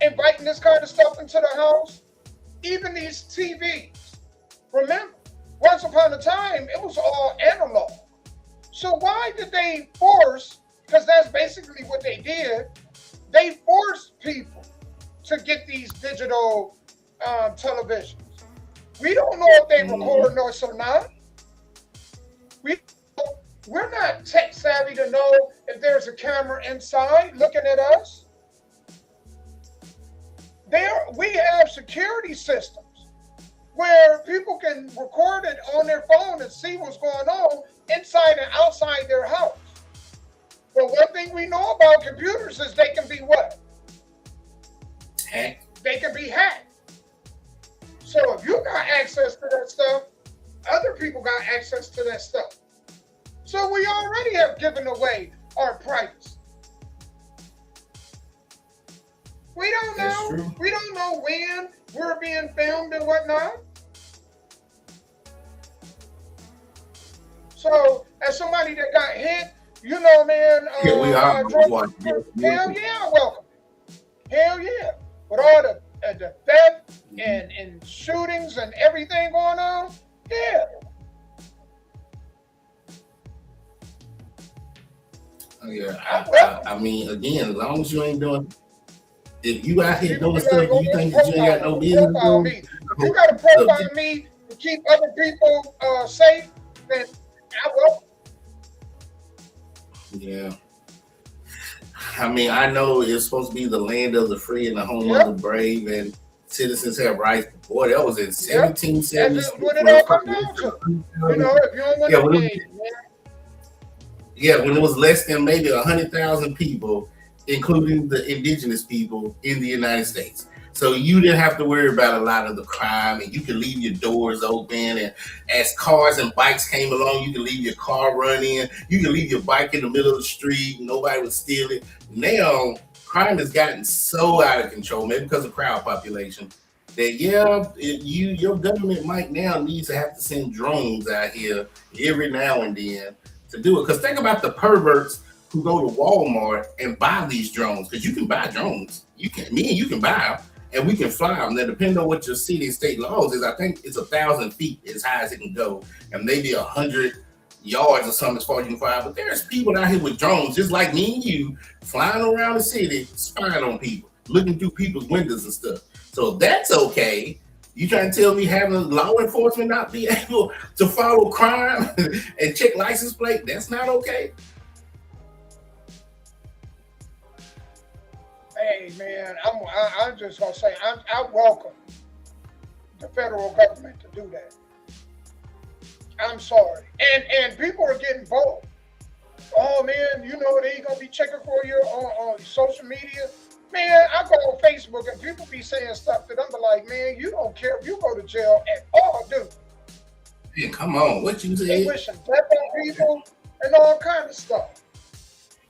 inviting this kind of stuff into the house, even these TVs. Remember, once upon a time, it was all analog. So why did they force, because that's basically what they did, they forced people to get these digital televisions. We don't know if they record us or not. We're not tech savvy to know if there's a camera inside looking at us. We have security systems where people can record it on their phone and see what's going on inside and outside their house. But one thing we know about computers is they can be what? Hacked. They can be hacked. So if you got access to that stuff, other people got access to that stuff. So we already have given away our privacy. We don't know. We don't know when we're being filmed and whatnot. So as somebody that got hit, you know, man. Yeah, we are. Hell yeah, welcome. Hell yeah. With all the theft and shootings and everything going on, yeah. Yeah, I mean, again, as long as you ain't doing, if you out here doing stuff you think that you ain't got no business doing, you got to profile me to keep other people safe, then I will. Yeah. I mean, I know it's supposed to be the land of the free and the home of the brave, and citizens have rights. Boy, that was in 1770. That's what it all comes down to. You know, if you don't want to be, yeah, when it was less than maybe 100,000 people, including the indigenous people in the United States. So you didn't have to worry about a lot of the crime, and you could leave your doors open. And as cars and bikes came along, you could leave your car running. You could leave your bike in the middle of the street. Nobody would steal it. Now, crime has gotten so out of control, maybe because of crowd population, that your government might now need to have to send drones out here every now and then to do it. Because think about the perverts who go to Walmart and buy these drones, because you can buy drones. You can buy them, and we can fly them. Now, depending on what your city and state laws is, I think it's 1,000 feet as high as it can go, and maybe 100 yards or something as far as you can fly. But there's people out here with drones, just like me and you, flying around the city, spying on people, looking through people's windows and stuff. So that's okay. You trying to tell me having law enforcement not be able to follow crime and check license plate? That's not okay. Hey man, I'm just gonna say I welcome the federal government to do that. I'm sorry, and people are getting bold. Oh man, you know they gonna be checking for you on social media. Man, I go on Facebook and people be saying stuff that I'm like, man, you don't care if you go to jail at all, dude. Yeah, come on, what you They say? wishing death on people and all kind of stuff.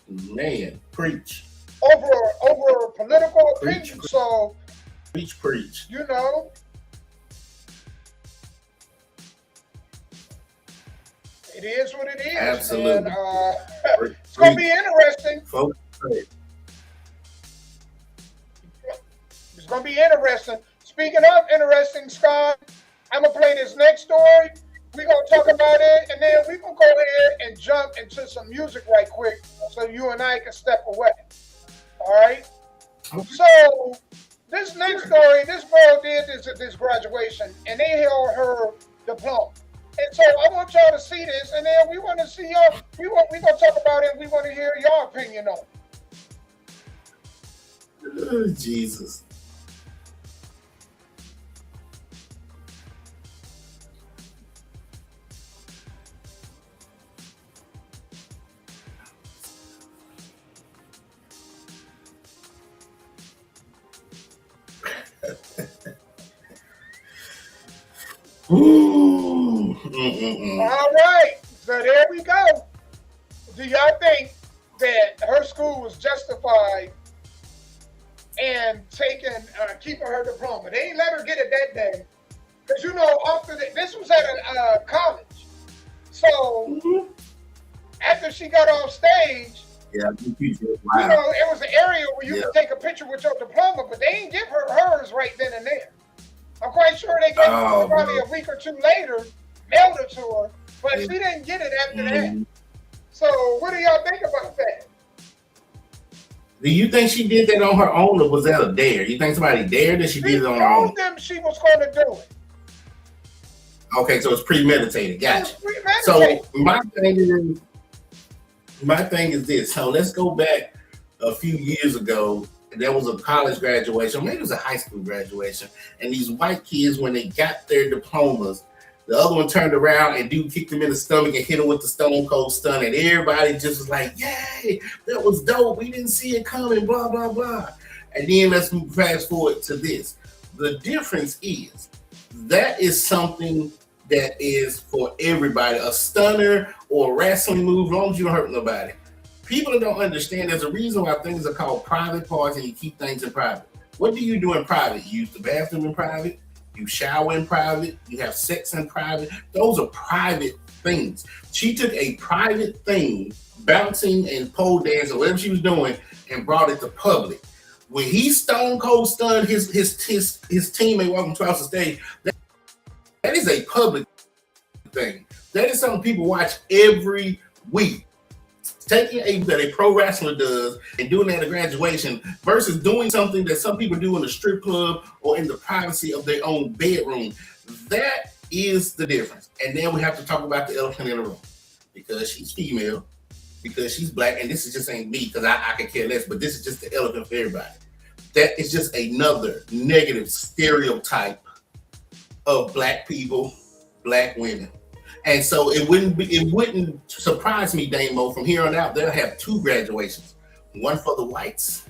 Man, preach. Over political opinion. So Preach. You know, it is what it is. Absolutely. And, it's gonna be interesting. Folks, it's gonna be interesting. Speaking of interesting, Scott, I'm gonna play this next story. We're gonna talk about it, and then we're gonna go ahead and jump into some music right quick so you and I can step away. All right. Okay. So this next story, this girl did this at this graduation, and they held her diploma. And so I want y'all to see this, and then we want to see y'all. We're gonna talk about it. And we want to hear your opinion on it. Oh, Jesus. Ooh. All right, so there we go. Do y'all think that her school was justified and keeping her diploma. They ain't let her get it that day. Because, you know, this was at a college. So, after she got off stage, Yeah, you know, it was an area where you could take a picture with your diploma, but they didn't give her hers right then and there. I'm quite sure they gave it to her probably a week or two later, mailed it to her, but she didn't get it after that. So, what do y'all think about that? Do you think she did that on her own, or was that a dare? You think somebody dared that she did it on her own? She told them she was going to do it. Okay, so it's premeditated. Gotcha. Premeditated. So my thing is this. So let's go back a few years ago. There was a college graduation, maybe it was a high school graduation, and these white kids, when they got their diplomas, the other one turned around and dude kicked him in the stomach and hit him with the Stone Cold Stun, and everybody just was like, "Yay, that was dope. We didn't see it coming." Blah blah blah. And then let's fast forward to this. The difference is that is something that is for everybody. A stunner or a wrestling move, as long as you don't hurt nobody. People don't understand there's a reason why things are called private parts and you keep things in private. What do you do in private? You use the bathroom in private, you shower in private, you have sex in private. Those are private things. She took a private thing, bouncing and pole dancing, whatever she was doing, and brought it to public. When he Stone Cold Stunned his teammate walking across the stage, that is a public thing. That is something people watch every week. Taking that a pro wrestler does and doing that at a graduation versus doing something that some people do in a strip club or in the privacy of their own bedroom. That is the difference. And then we have to talk about the elephant in the room. Because she's female, because she's black, and this is just ain't me because I could care less, but this is just the elephant for everybody. That is just another negative stereotype of black people, black women. And so it wouldn't surprise me, Damo, from here on out, they'll have two graduations, one for the whites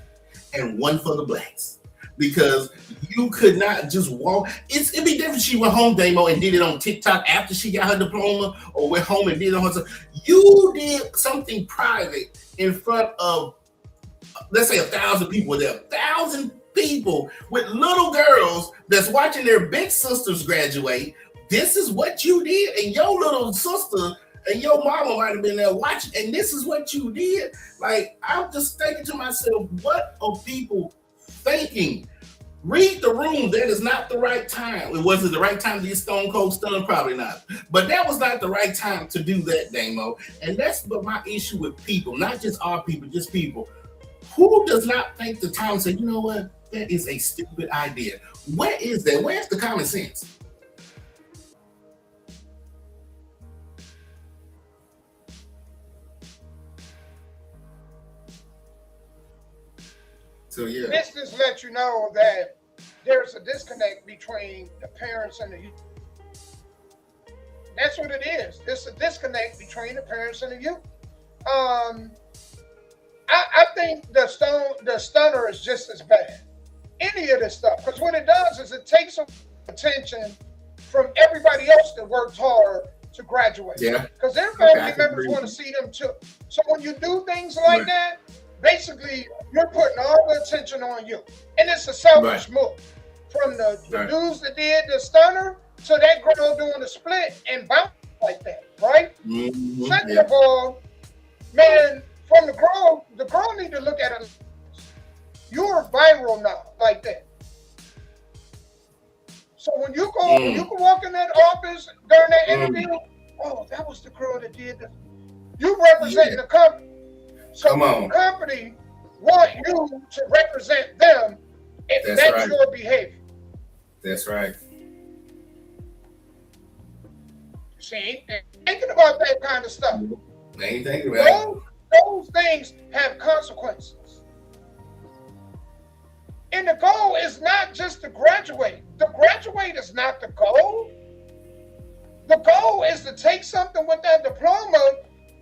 and one for the blacks. Because you could not just walk. It'd be different if she went home, Damo, and did it on TikTok after she got her diploma, or went home and did it on herself. You did something private in front of, let's say 1,000 people there, 1,000 people with little girls that's watching their big sisters graduate. This is what you did, and your little sister and your mama might have been there watching, and this is what you did. Like, I'm just thinking to myself, what are people thinking? Read the room. That is not the right time. It wasn't the right time to get Stone Cold Stunned, probably not. But that was not the right time to do that, Damo. And that's but my issue with people, not just our people, just people. Who does not think the time and say, you know what, that is a stupid idea? Where is that? Where's the common sense? So yeah, this just lets you know that there's a disconnect between the parents and the youth. That's what it is. It's a disconnect between the parents and the youth. I think the stunner is just as bad. Any of this stuff, because what it does is it takes attention from everybody else that worked hard to graduate. Yeah. Because their family members want to see them too. So when you do things like that, basically, you're putting all the attention on you. And it's a selfish move. From the dudes that did the stunner to that girl doing the split and bounce like that, right? Mm-hmm. Second of all, man, from the girl need to look at it. You're viral now, like that. So when you go, you can walk in that office during that interview, oh, that was the girl that did that. You represent the company. So the company want you to represent them if that's your behavior. That's right. See, thinking about that kind of stuff. Ain't thinking about it. Those things have consequences. And the goal is not just to graduate. The graduate is not the goal. The goal is to take something with that diploma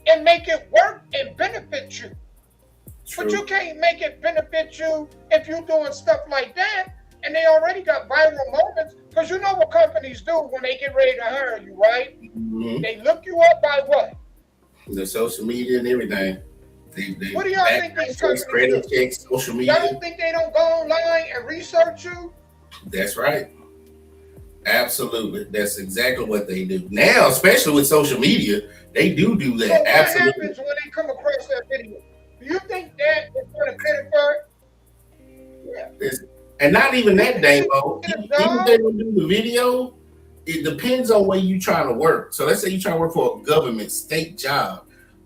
and make it work and benefit you. True. But you can't make it benefit you if you're doing stuff like that. And they already got viral moments, because you know what companies do when they get ready to hire you, right? Mm-hmm. They look you up by what? The social media and everything. What do y'all think these companies do? Credit checks, social media. Y'all don't think they don't go online and research you? That's right. Absolutely. That's exactly what they do. Now, especially with social media, they do that. So what Absolutely. happens when they come across that video? Do you think that is going to benefit? Yeah. And not even that, Damo. Even if they don't do the video, it depends on where you're trying to work. So let's say you're trying to work for a government state job.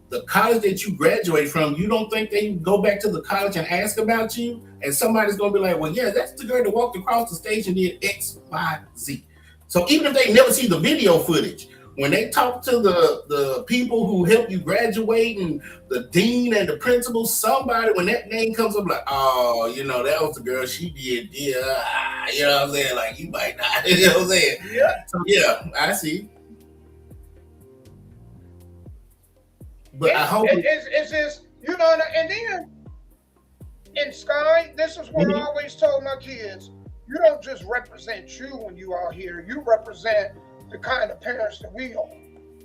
The college that you graduate from, you don't think they go back to the college and ask about you? And somebody's going to be like, well, yeah, that's the girl that walked across the stage and did X, Y, Z. So even if they never see the video footage, when they talk to the people who help you graduate and the dean and the principal, somebody, when that name comes up, like, oh, you know, that was the girl, she did, you know what I'm saying? Like, you might not, you know what I'm saying? Yeah. So, yeah, I see. But I hope it's just, you know, and then in Sky, this is what I always told my kids: you don't just represent you when you are here; you represent the kind of parents that we are.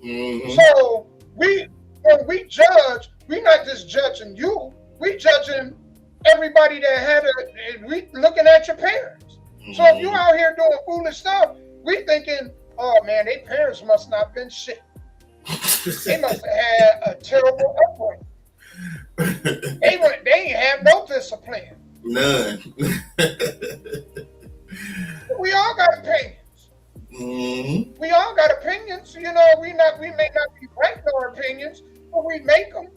Mm-hmm. So when we judge, we're not just judging you; we judging everybody that had we looking at your parents. Mm-hmm. So if you out here doing foolish stuff, we thinking, oh man, their parents must not have been shit. They must have had a terrible upbringing. They ain't have no discipline. None. We all got opinions. Mm-hmm. We all got opinions. You know, we may not be right in our opinions, but we make them.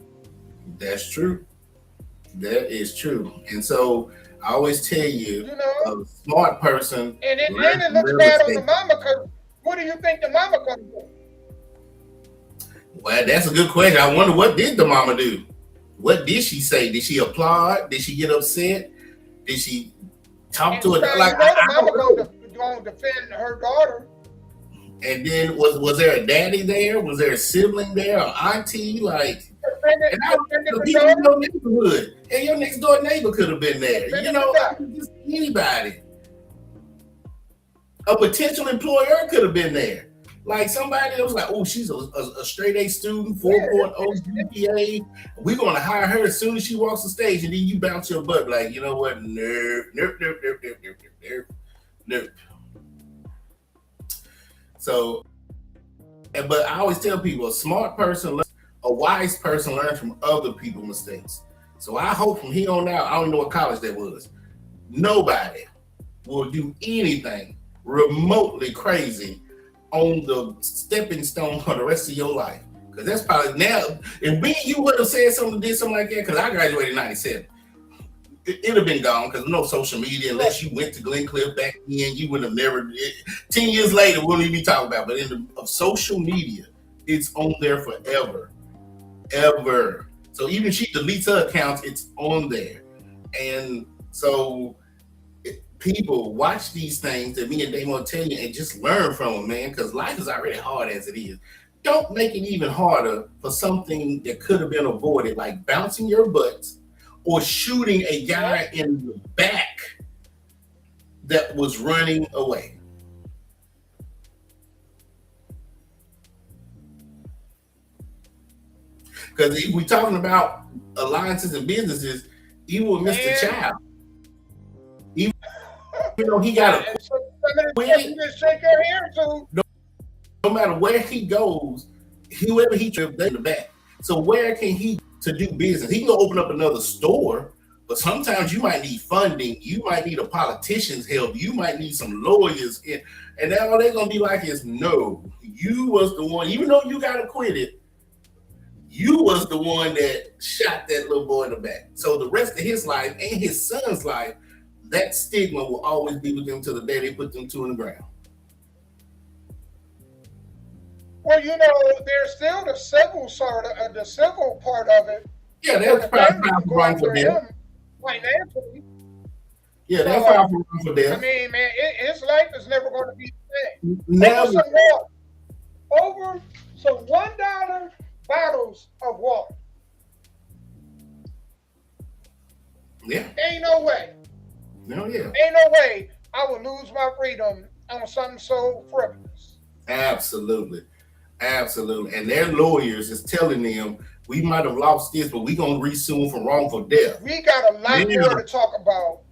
That's true. That is true. And so I always tell you, a smart person. And then it looks bad on the mama, because what do you think the mama gonna do? Well, that's a good question. I wonder, what did the mama do? What did she say? Did she applaud? Did she get upset? Did she talk to her? Like, the mama gonna defend her daughter. And then was there a daddy there? Was there a sibling there? Or auntie? Like, and I was people in your neighborhood. And your next door neighbor could have been there. You know, just anybody. A potential employer could have been there. Like somebody that was like, oh, she's a straight A student, 4.0 GPA. We're going to hire her as soon as she walks the stage. And then you bounce your butt like, you know what? Nope. So, but I always tell people, a smart person, a wise person learns from other people's mistakes. So I hope from here on out, I don't know what college that was, nobody will do anything remotely crazy on the stepping stone for the rest of your life. Because that's probably now, if you would have said something, did something like that, because I graduated in 97, it'd have been gone, because no social media, unless you went to Glen Cliff back then, you would have never, 10 years later, we wouldn't even be talking about, but of social media, it's on there forever, ever. So even if she deletes her accounts, it's on there. And so people watch these things that me and Damo tell you and just learn from them, man, because life is already hard as it is. Don't make it even harder for something that could have been avoided, like bouncing your butts or shooting a guy in the back that was running away. Because if we're talking about alliances and businesses, even with Mr. Child, even though he got a no matter where he goes, whoever he trips, they in the back. So where can he to do business? He can go open up another store, but sometimes you might need funding. You might need a politician's help. You might need some lawyers. And all they're going to be like is, no, you was the one, even though you got acquitted, you was the one that shot that little boy in the back. So the rest of his life and his son's life, that stigma will always be with them till the day they put them two in the ground. Well, you know, there's still the civil the civil part of it. Yeah, that's probably wrong for them. Financially. Yeah, that's probably wrong for them. I mean, man, his life is never going to be the same. Never. Over some $1 bottles of water. Yeah. Ain't no way. No, yeah. Ain't no way I would lose my freedom on something so frivolous. Absolutely. Absolutely. And their lawyers is telling them we might have lost this, but we gonna resue for wrongful death. We got a lot more to talk about.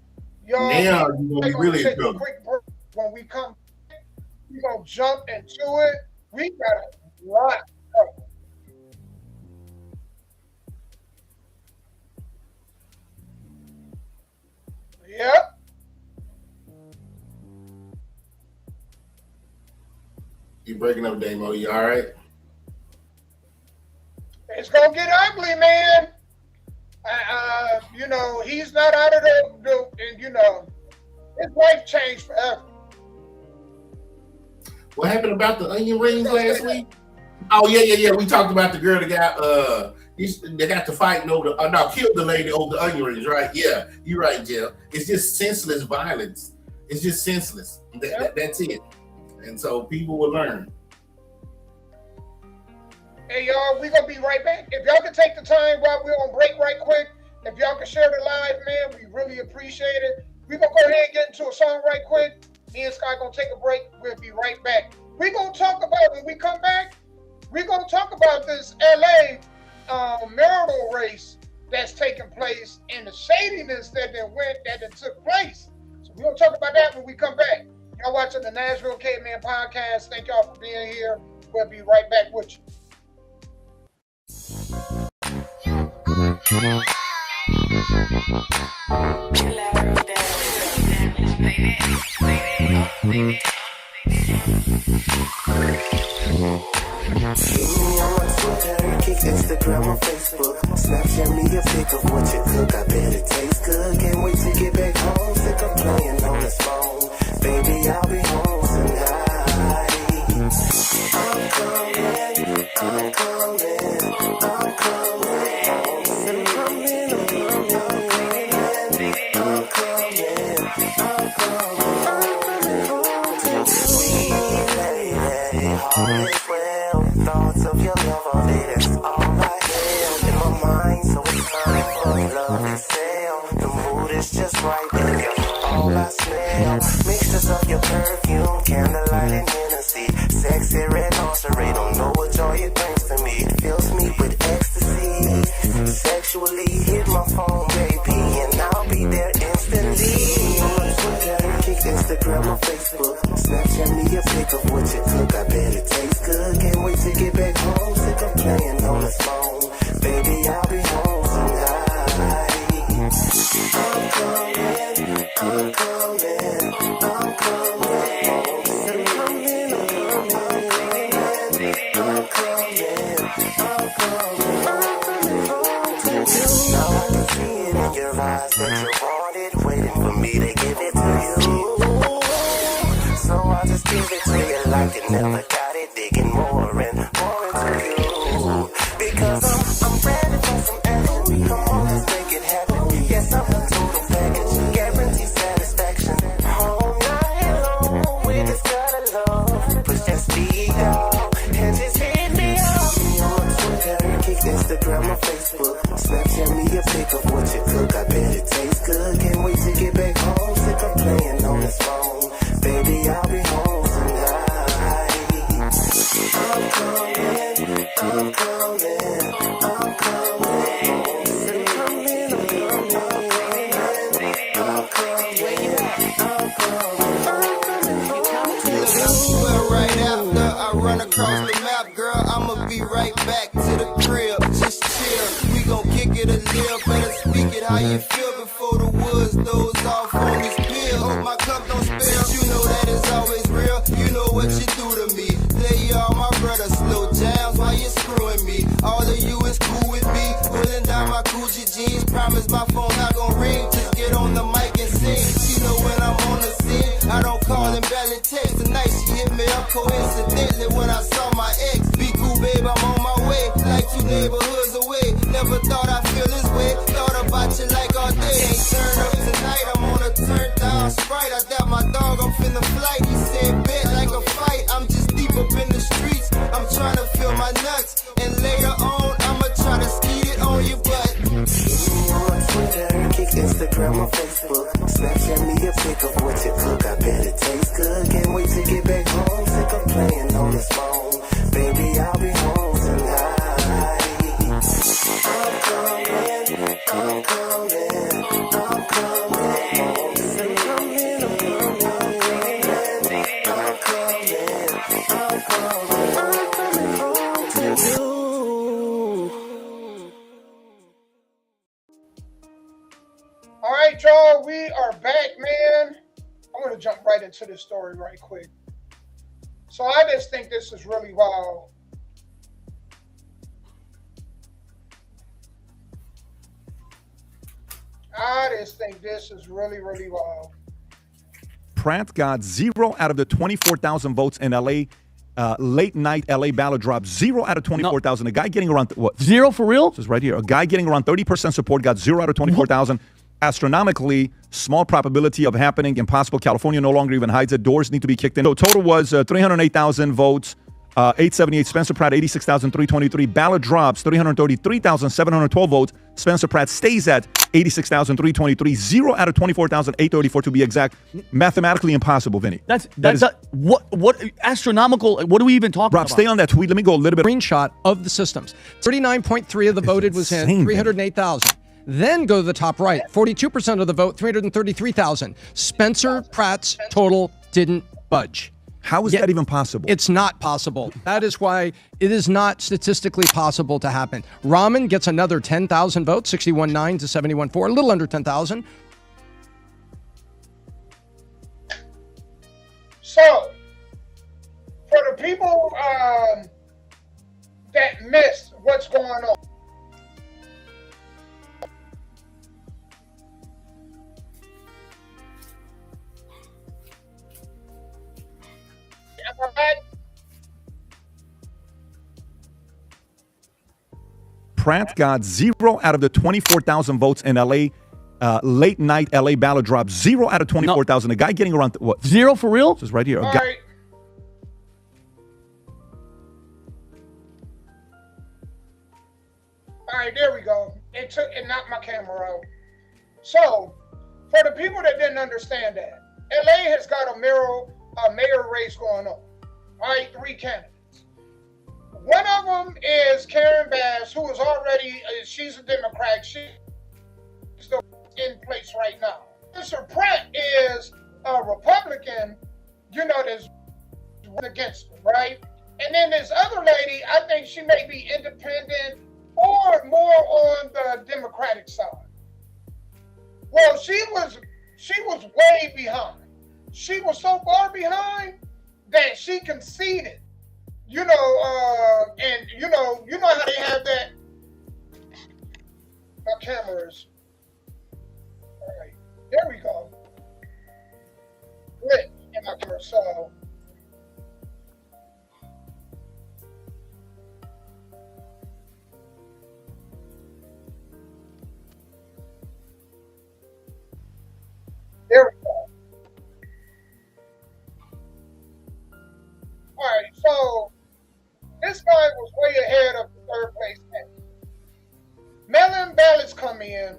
Y'all, now you're gonna be really take a quick break. When we come back, we're gonna jump into it. We got a lot of Yep. You breaking up, Damo? You all right? It's gonna get ugly, man. You know, he's not out of the and you know, his life changed forever. What happened about the onion rings last week? Oh yeah. We talked about the girl that got they got to fighting over the killed the lady over the onion rings, right? Yeah, you're right, Jeff. It's just senseless violence. It's just senseless. That's it. And so people will learn. Hey y'all, we're gonna be right back. If y'all can take the time while we're on break right quick, if y'all can share the live, man, we really appreciate it. We're gonna go ahead and get into a song right quick. Me and Sky gonna take a break. We'll be right back. We're gonna talk about, when we come back, we're gonna talk about this LA marital race that's taking place and the shadiness that took place. So we're gonna talk about that when we come back. Y'all watching the Nashville Caveman podcast. Thank y'all for being here. We'll be right back with you. Instagram or Facebook, Snapchat me a pic of what you cook. I bet it tastes good. Can't wait to get back home. Sick of playing on this phone. Baby, I'll be home tonight. I'm coming, I'm coming, I'm coming. Thoughts of your love all day, that's all I have in my mind. So it's time for love itself. The mood is just right, and you're all I smell. Mixtures of your perfume, candlelight and Hennessy. Sexy red lingerie, don't know what joy it brings to me. It fills me with ecstasy. Sexually hit my phone, baby, and I'll be there instantly. On Twitter, kick Instagram or Facebook. Snapchat me a pic of what you cook. I bet it tastes good. Can't wait to get back home. Sick of playing on this phone. Baby, I'll be home tonight. I'm coming, I'm coming, I'm now I can see it in your eyes that you want it, waiting for me to give it to you. So I'll just give it to you like you never got it, digging more and more into you. Because I'm ready for some action. Come on, let's make it happen. Yes, I'm a total package, guarantee satisfaction. All night long, we just gotta love. Push that speed up and just hit me up. On Twitter, kick Instagram or Facebook. Snapchat me a pic of what you cook. I bet it tastes good. Can't wait to get back home. Sick of playing on this phone. Baby, I'll be home tonight. I'm coming, I'm coming, I'm coming. Right after I run across the map, girl, I'ma be right back to the crib. Just chill, we gon' kick it a little. Better speak it how you feel before the woods doze off on this pill. Hope my cup don't spill. You know that it's always real. You know what you do to me. Play all my brothers slow jams while you're screwing me. All of you is cool with me. Pulling down my Gucci jeans. Promise my phone not gon' ring. Just get on the mic and sing. She know when I'm on the scene. I don't call and barely text. Tonight she hit me up coincidentally when I saw my ex. Be cool, babe, I'm on my way. Like 2 neighborhoods away. Never thought I'd feel this way. Thought about you like all day. Ain't turn up tonight. I'm on a turn down Sprite. I got my dog off in the flight. He said bet like a fight. I'm just deep up in the streets. I'm trying to feel my nuts. And later on, I'ma try to skeet it on your butt. On Twitter, kick Instagram or Facebook. Snapchat me a pic of what you cook. I bet it tastes good. Can't wait to get back home. Sick of playing on this phone. Baby, I'll to this story right quick. So I just think this is really wild. I just think this is really, really wild. Pratt got 0 out of the 24,000 votes in LA. Late night LA ballot drop, 0 out of 24,000. A guy getting around, what? 0 for real? This is right here. A guy getting around 30% support got 0 out of 24,000. Astronomically small probability of happening. Impossible. California no longer even hides it. Doors need to be kicked in. So total was 308,000 votes. 878. Spencer Pratt, 86,323. Ballot drops, 333,712 votes. Spencer Pratt stays at 86,323. 0 out of 24,834 to be exact. Mathematically impossible, Vinny. That's what astronomical. What are we even talking Rob, about? stay on that tweet. Let me go a little bit. Screenshot of the systems. 39.3 of the voted was in, 308,000. Then go to the top right. 42% of the vote, 333,000. Spencer Pratt's total didn't budge. How is that even possible? It's not possible. That is why it is not statistically possible to happen. Rahman gets another 10,000 votes, 61.9 to 71.4, a little under 10,000. So, for the people that missed what's going on, Pratt got 0 out of the 24,000 votes in LA. Late night LA ballot drop, 0 out of 24,000. A guy getting around, what? 0 for real? This is right here. All right. All right, there we go. It knocked my camera out. So, for the people that didn't understand that, LA has got a mayor race going on. All right, 3 candidates. One of them is Karen Bass, who is already, she's a Democrat. She's still in place right now. Mr. Pratt is a Republican, that's against him, right? And then this other lady, I think she may be independent or more on the Democratic side. Well, she was way behind. She was so far behind that she conceded. And you know how they have that. My cameras. All right, there we go. Lit in my camera, so. There we go. All right, so this guy was way ahead of the third place candidate. Mail-in ballots come in.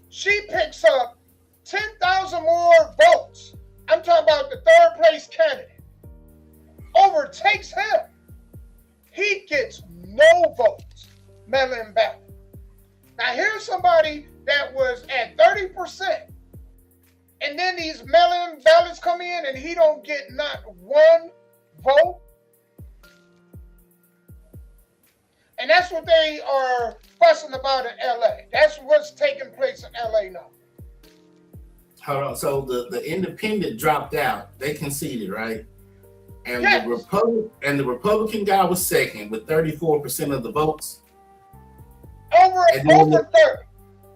She picks up 10,000 more votes. I'm talking about the third place candidate. Overtakes him. He gets no votes. Mail-in ballot. Now here's somebody that was at 30%. And then these mail-in ballots come in and he don't get not one vote. And that's what they are fussing about in LA. That's what's taking place in LA now. Hold on. So the independent dropped out. They conceded, right? And yes. the Republican guy was second with 34% of the votes. Over 30.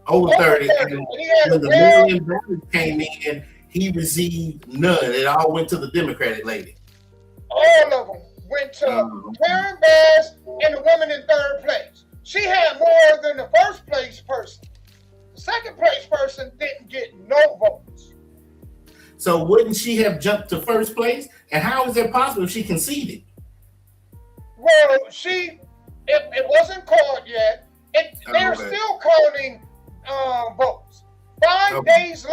Over 30. And when the mail-in ballots came in, he received none. It all went to the Democratic lady. All of them went to Karen Bass and the woman in third place. She had more than the first place person. The second place person didn't get no votes. So wouldn't she have jumped to first place? And how is that possible if she conceded? Well, it wasn't called yet. They're still counting votes. 6 days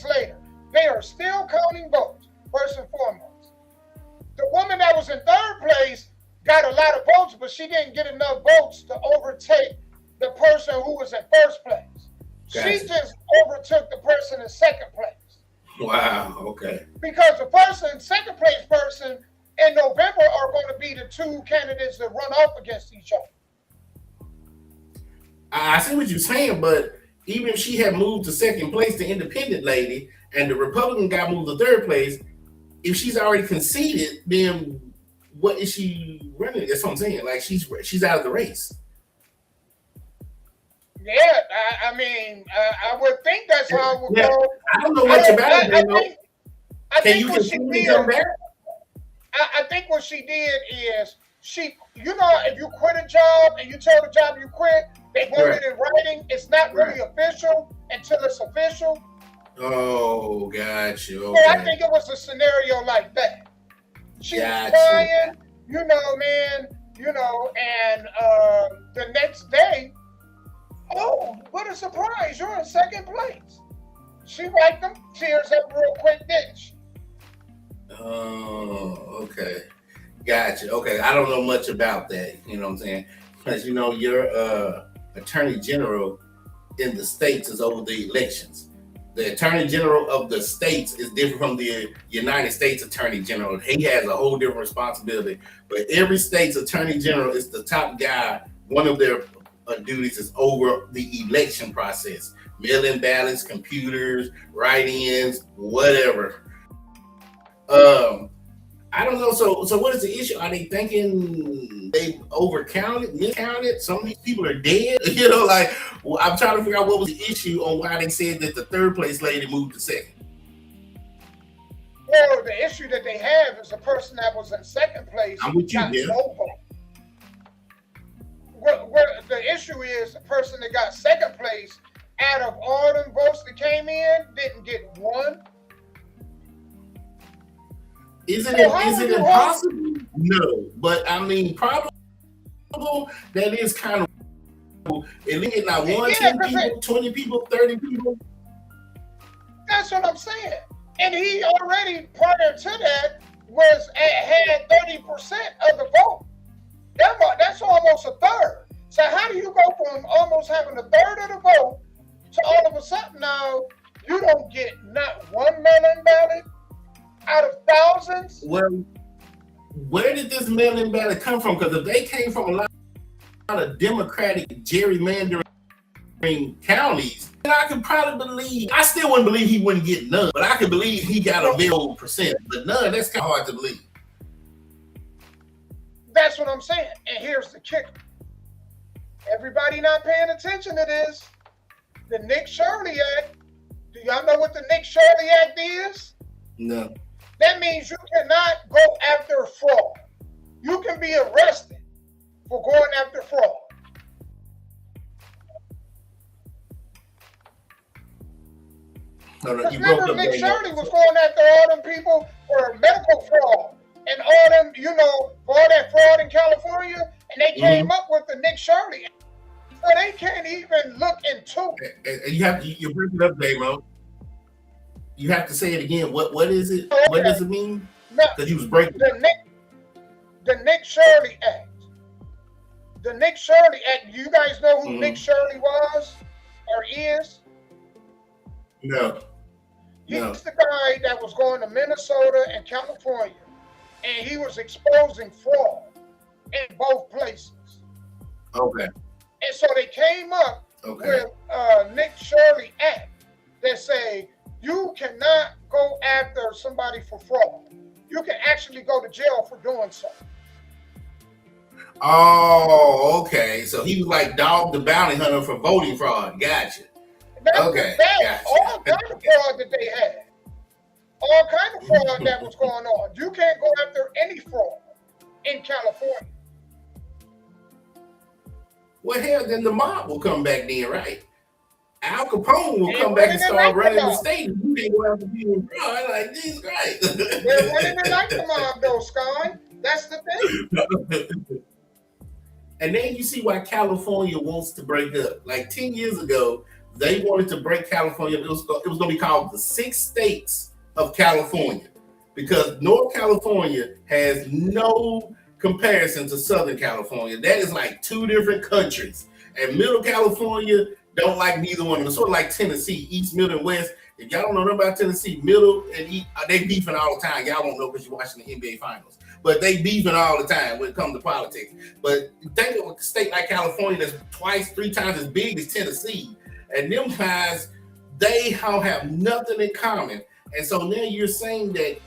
later, they are still counting votes, first and foremost. The woman that was in third place got a lot of votes, but she didn't get enough votes to overtake the person who was in first place. Gotcha. She just overtook the person in second place. Wow, okay. Because the first and second place person in November are going to be the 2 candidates that run up against each other. I see what you're saying, but even if she had moved to second place, the independent lady, and the Republican guy moved to third place, if she's already conceded, then what is she running? That's what I'm saying. Like she's out of the race. Yeah, I mean, I would think that's how it would go. I don't know much about it. I think what she did. I think what she did is if you quit a job and you tell the job you quit, they want it in writing. It's not really official until it's official. Oh, got you. Okay. So I think it was a scenario like that. She was crying, man, and the next day, oh, what a surprise, you're in second place. She wiped them tears up real quick, didn't she? Oh, okay. Gotcha. Okay. I don't know much about that. You know what I'm saying? Because, your attorney general in the states is over the elections. The attorney general of the states is different from the United States attorney general. He has a whole different responsibility. But every state's attorney general is the top guy. One of their duties is over the election process. Mail-in ballots, computers, write-ins, whatever. I don't know. So what is the issue? Are they thinking they overcounted, miscounted? Some of these people are dead. I'm trying to figure out what was the issue on why they said that the third place lady moved to second. Well, the issue that they have is the person that was in second place I'm with you, got no vote. What the issue is, the person that got second place out of all them votes that came in didn't get one. Is it impossible? No, but I mean, probable. That is kind of. At least not 10 people, 20 people, 30 people. That's what I'm saying. And he already, prior to that, had 30% of the vote. That's almost a third. So how do you go from almost having a third of the vote to all of a sudden now you don't get not one mail-in ballot out of thousands? Well, where did this mail-in ballot come from? Because if they came from a lot of Democratic gerrymandering counties, then I could probably believe. I still wouldn't believe he wouldn't get none, but I could believe he got a very old percent. But none, that's kind of hard to believe. That's what I'm saying. And here's the kicker. Everybody not paying attention to this. The Nick Shirley Act. Do y'all know what the Nick Shirley Act is? No. That means you cannot go after fraud. You can be arrested for going after fraud. Remember, Nick Shirley was going after all them people for medical fraud and all them, for all that fraud in California, and they came up with the Nick Shirley Act. So they can't even look into it. And you bring it up, Damo. You have to say it again. What is it? Okay. What does it mean? Because you was breaking the Nick Shirley Act. The Nick Shirley Act. You guys know who Nick Shirley was or is? No. He's the guy that was going to Minnesota and California, and he was exposing fraud in both places. Okay. And so they came up with Nick Shirley Act that say you cannot go after somebody for fraud. You can actually go to jail for doing so. Oh, okay. So he was like Dog the Bounty Hunter for voting fraud. Gotcha. Gotcha. All kind of fraud that they had. All kind of fraud that was going on. You can't go after any fraud in California. Well, hell, then the mob will come back then, right? Al Capone will come back and start running the state. You can't go after people in fraud. Like, Jesus Christ. They're running it like the mob, though, Sky. That's the thing. And then you see why California wants to break up. Like 10 years ago, they wanted to break California. It was going to be called the 6 states of California, because North California has no comparison to Southern California. That is like 2 different countries. And Middle California don't like neither one of them. Sort of like Tennessee, East, Middle, and West. If y'all don't know nothing about Tennessee, Middle and East, they beefing all the time. Y'all won't know because you're watching the NBA Finals. But they beefing all the time when it comes to politics. But think of a state like California that's 2-3 times as big as Tennessee. And them guys they don't have nothing in common. And so now you're saying that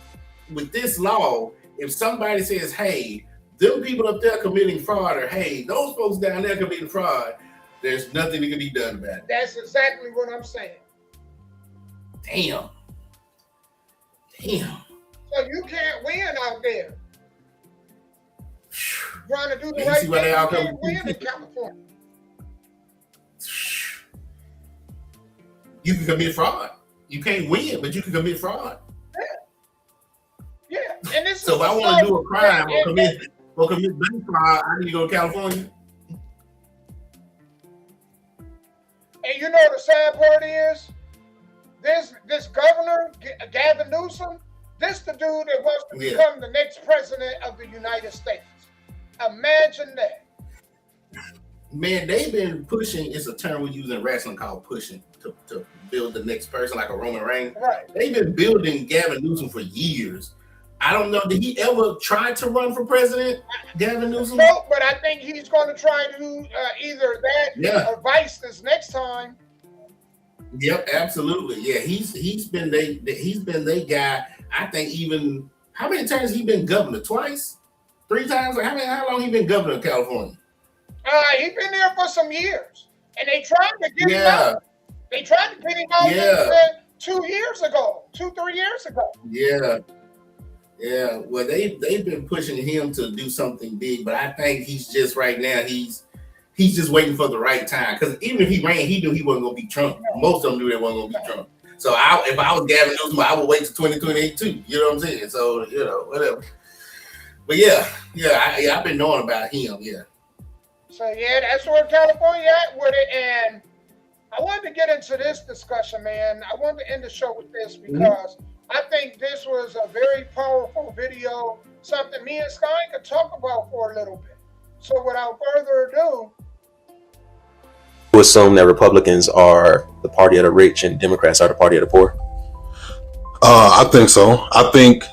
with this law, if somebody says, hey, them people up there committing fraud, or hey, those folks down there committing fraud, there's nothing that can be done about it. That's exactly what I'm saying. Damn. So you can't win out there. Trying to do the You right see thing, why they all you come- can't win in California. You can commit fraud. You can't win, but you can commit fraud. Yeah, and this So is if I the want to do a stuff- crime or and- commit bank fraud, I need to go to California. And you know the sad part is, this governor, Gavin Newsom, this the dude that wants to become the next president of the United States. Imagine that. Man, they've been pushing, it's a term we use in wrestling called pushing, to build the next person like a Roman Reigns. Right. They've been building Gavin Newsom for years. I don't know, did he ever try to run for president, Gavin Newsom? No, but I think he's going to try to do either that or vice this next time. Yep, absolutely. Yeah, he's been they guy. I think even how many times he been governor? Twice? 3 times? Like how long he been governor of California? He's been there for some years, and they tried to get him out. They tried to get him out 2 years ago, 2-3 years ago. Yeah. Well, they've been pushing him to do something big, but I think he's just right now. He's just waiting for the right time. Because even if he ran, he knew he wasn't gonna be Trump. Most of them knew they wasn't gonna be Trump. So if I was Gavin Newsom, I would wait till 2028 too. You know what I'm saying? So whatever. But I've been knowing about him. Yeah. So that's where California at with it. And I wanted to get into this discussion, man. I wanted to end the show with this because I think this was a very powerful video, something me and Sky could talk about for a little bit. So without further ado, to assume that Republicans are the party of the rich and Democrats are the party of the poor? I think so. I think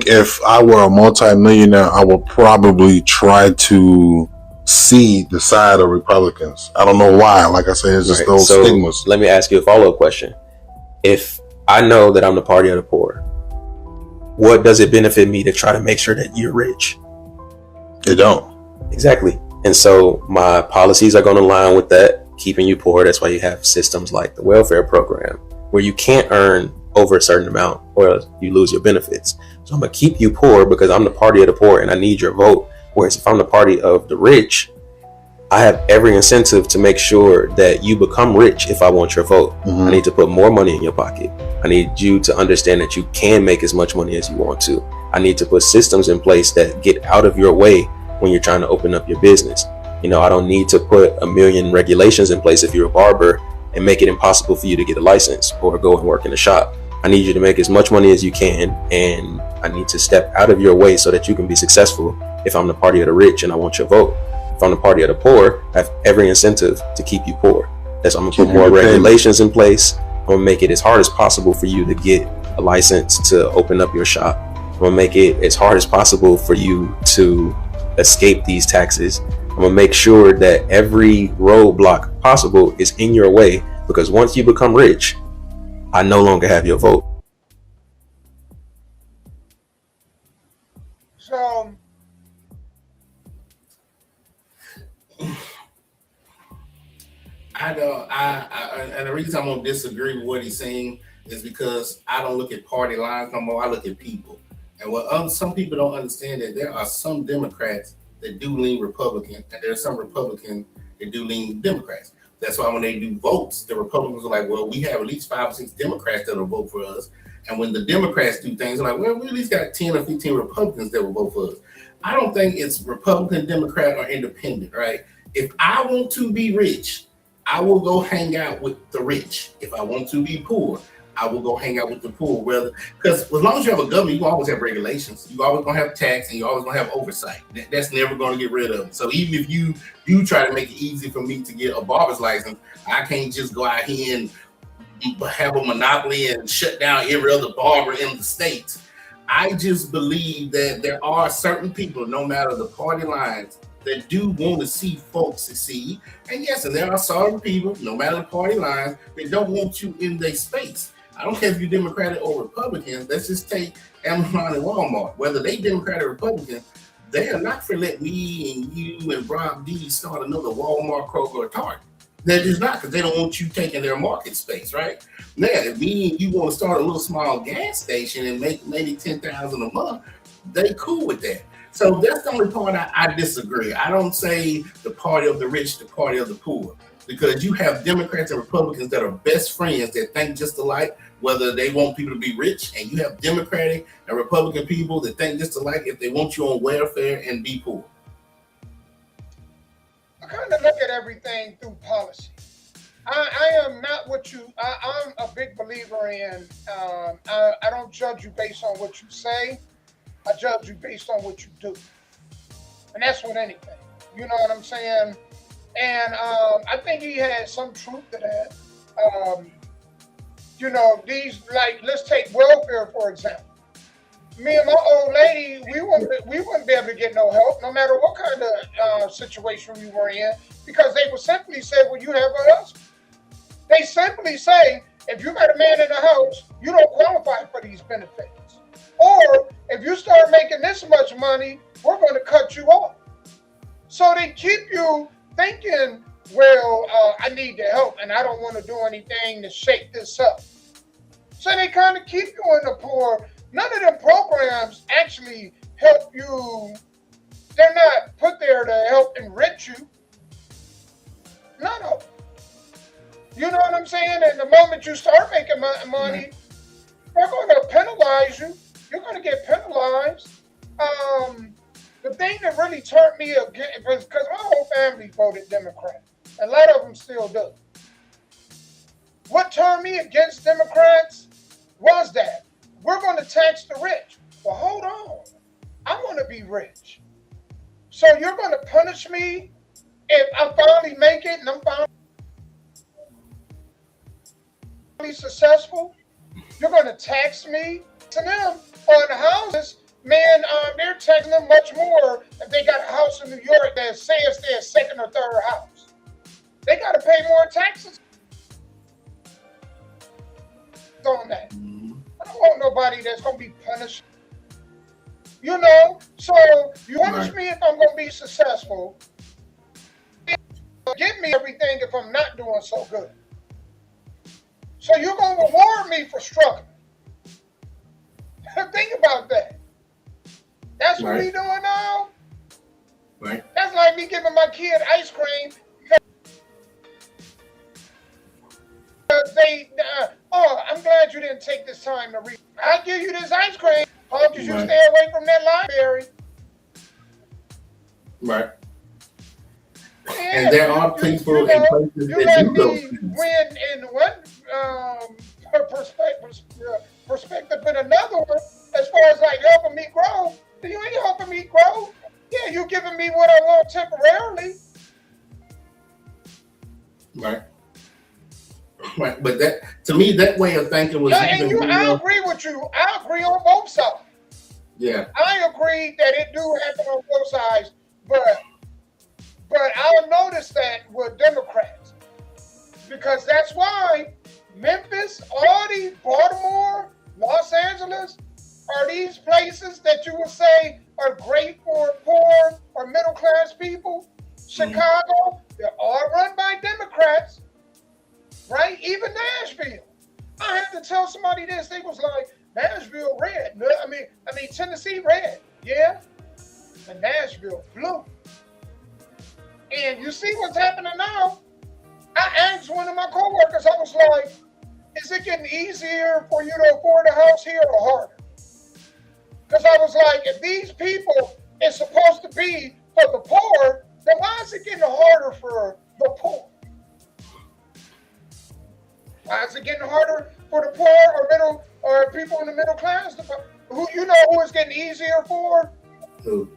if I were a multimillionaire, I would probably try to see the side of Republicans. I don't know why. Like I said, it's just those stigmas. Let me ask you a follow-up question. If I know that I'm the party of the poor, what does it benefit me to try to make sure that you're rich? It don't. Exactly. And so my policies are going to align with that, keeping you poor. That's why you have systems like the welfare program, where you can't earn over a certain amount or you lose your benefits. So I'm going to keep you poor because I'm the party of the poor and I need your vote. Whereas if I'm the party of the rich, I have every incentive to make sure that you become rich if I want your vote. I need to put more money in your pocket. I need you to understand that you can make as much money as you want to. I need to put systems in place that get out of your way when you're trying to open up your business. I don't need to put a million regulations in place if you're a barber and make it impossible for you to get a license or go and work in a shop. I need you to make as much money as you can, and I need to step out of your way so that you can be successful if I'm the party of the rich and I want your vote. If I'm the party of the poor, I have every incentive to keep you poor. I'm going to put more regulations in place. I'm going to make it as hard as possible for you to get a license to open up your shop. I'm going to make it as hard as possible for you to escape these taxes. I'm going to make sure that every roadblock possible is in your way, because once you become rich, I no longer have your vote. so And the reason I'm gonna disagree with what he's saying is because I don't look at party lines no more. I look at people, and what some people don't understand that there are some Democrats that do lean Republican, and there are some Republicans that do lean Democrats. That's why when they do votes, the Republicans are like, well, we have at least 5 or 6 Democrats that will vote for us. And when the Democrats do things, they're like, well, we at least got 10 or 15 Republicans that will vote for us. I don't think it's Republican, Democrat, or independent, right? If I want to be rich, I will go hang out with the rich. If I want to be poor, I will go hang out with the poor. Because as long as you have a government, you always have regulations. You always gonna have tax, and you always gonna have oversight. That's never gonna get rid of it. So even if you do try to make it easy for me to get a barber's license, I can't just go out here and have a monopoly and shut down every other barber in the state. I just believe that there are certain people, no matter the party lines, that do want to see folks succeed. And yes, and there are certain people, no matter the party lines, that don't want you in their space. I don't care if you're Democratic or Republican. Let's just take Amazon and Walmart. Whether they Democrat or Republican, they are not for let me and you and Rob D start another Walmart, Kroger, or Target. They're just not, because they don't want you taking their market space, right? Now, if me and you want to start a little small gas station and make maybe $10,000 a month, they cool with that. So that's the only part I disagree. I don't say the party of the rich, the party of the poor, because you have Democrats and Republicans that are best friends that think just alike, whether they want people to be rich, and you have Democratic and Republican people that think just alike if they want you on welfare and be poor. I kind of look at everything through policy. I am not what you. I'm a big believer in. I don't judge you based on what you say. I judge you based on what you do, and that's with anything. You know what I'm saying? And I think he had some truth to that. You know, these, like, let's take welfare for example. Me and my old lady, we wouldn't be able to get no help, no matter what kind of situation we were in, because they would simply say, "Well, you have a husband." They simply say, "If you got a man in the house, you don't qualify for these benefits. Or if you start making this much money, we're going to cut you off." So they keep you thinking, well, I need the help and I don't want to do anything to shake this up. So they kind of keep you in the poor. None of them programs actually help you. They're not put there to help enrich you. None of them. You know what I'm saying? And the moment you start making money, they're going to penalize you. You're going to get penalized. The thing that really turned me against, because my whole family voted Democrat. A lot of them still do. What turned me against Democrats was that we're going to tax the rich. Well, hold on. I want to be rich. So you're going to punish me if I finally make it and I'm finally successful? You're going to tax me? To them, on the houses, man, they're taxing them much more if they got a house in New York that says their second or third house. They got to pay more taxes on that. I don't want nobody that's going to be punished. You know, so you punish me if I'm going to be successful. Give me everything if I'm not doing so good. So you're going to reward me for struggling. Think about that. That's what we doing now? Right. That's like me giving my kid ice cream because they, I'm glad you didn't take this time to read. I'll give you this ice cream as long as you stay away from that library. Right. Yeah, and there are people in places that do those things. Win in one perspective, but another one, as far as like helping me grow, you ain't helping me grow. Yeah, you giving me what I want temporarily. Right. Right. But that, to me, that way of thinking was I agree with you. I agree on both sides. Yeah. I agree that it do happen on both sides, but I'll notice that with Democrats, because that's why Memphis, all these, Baltimore, Los Angeles, are these places that you would say are great for poor or middle class people. Chicago, they're all run by Democrats, right? Even Nashville. I had to tell somebody this. They was like, Nashville red. I mean Tennessee red. Yeah, and Nashville blue. And you see what's happening now? I asked one of my coworkers, I was like, is it getting easier for you to afford a house here or harder? Because I was like, if these people is supposed to be for the poor, then why is it getting harder for the poor? Why is it getting harder for the poor or middle or people in the middle class? Who you know who is getting easier for? Who?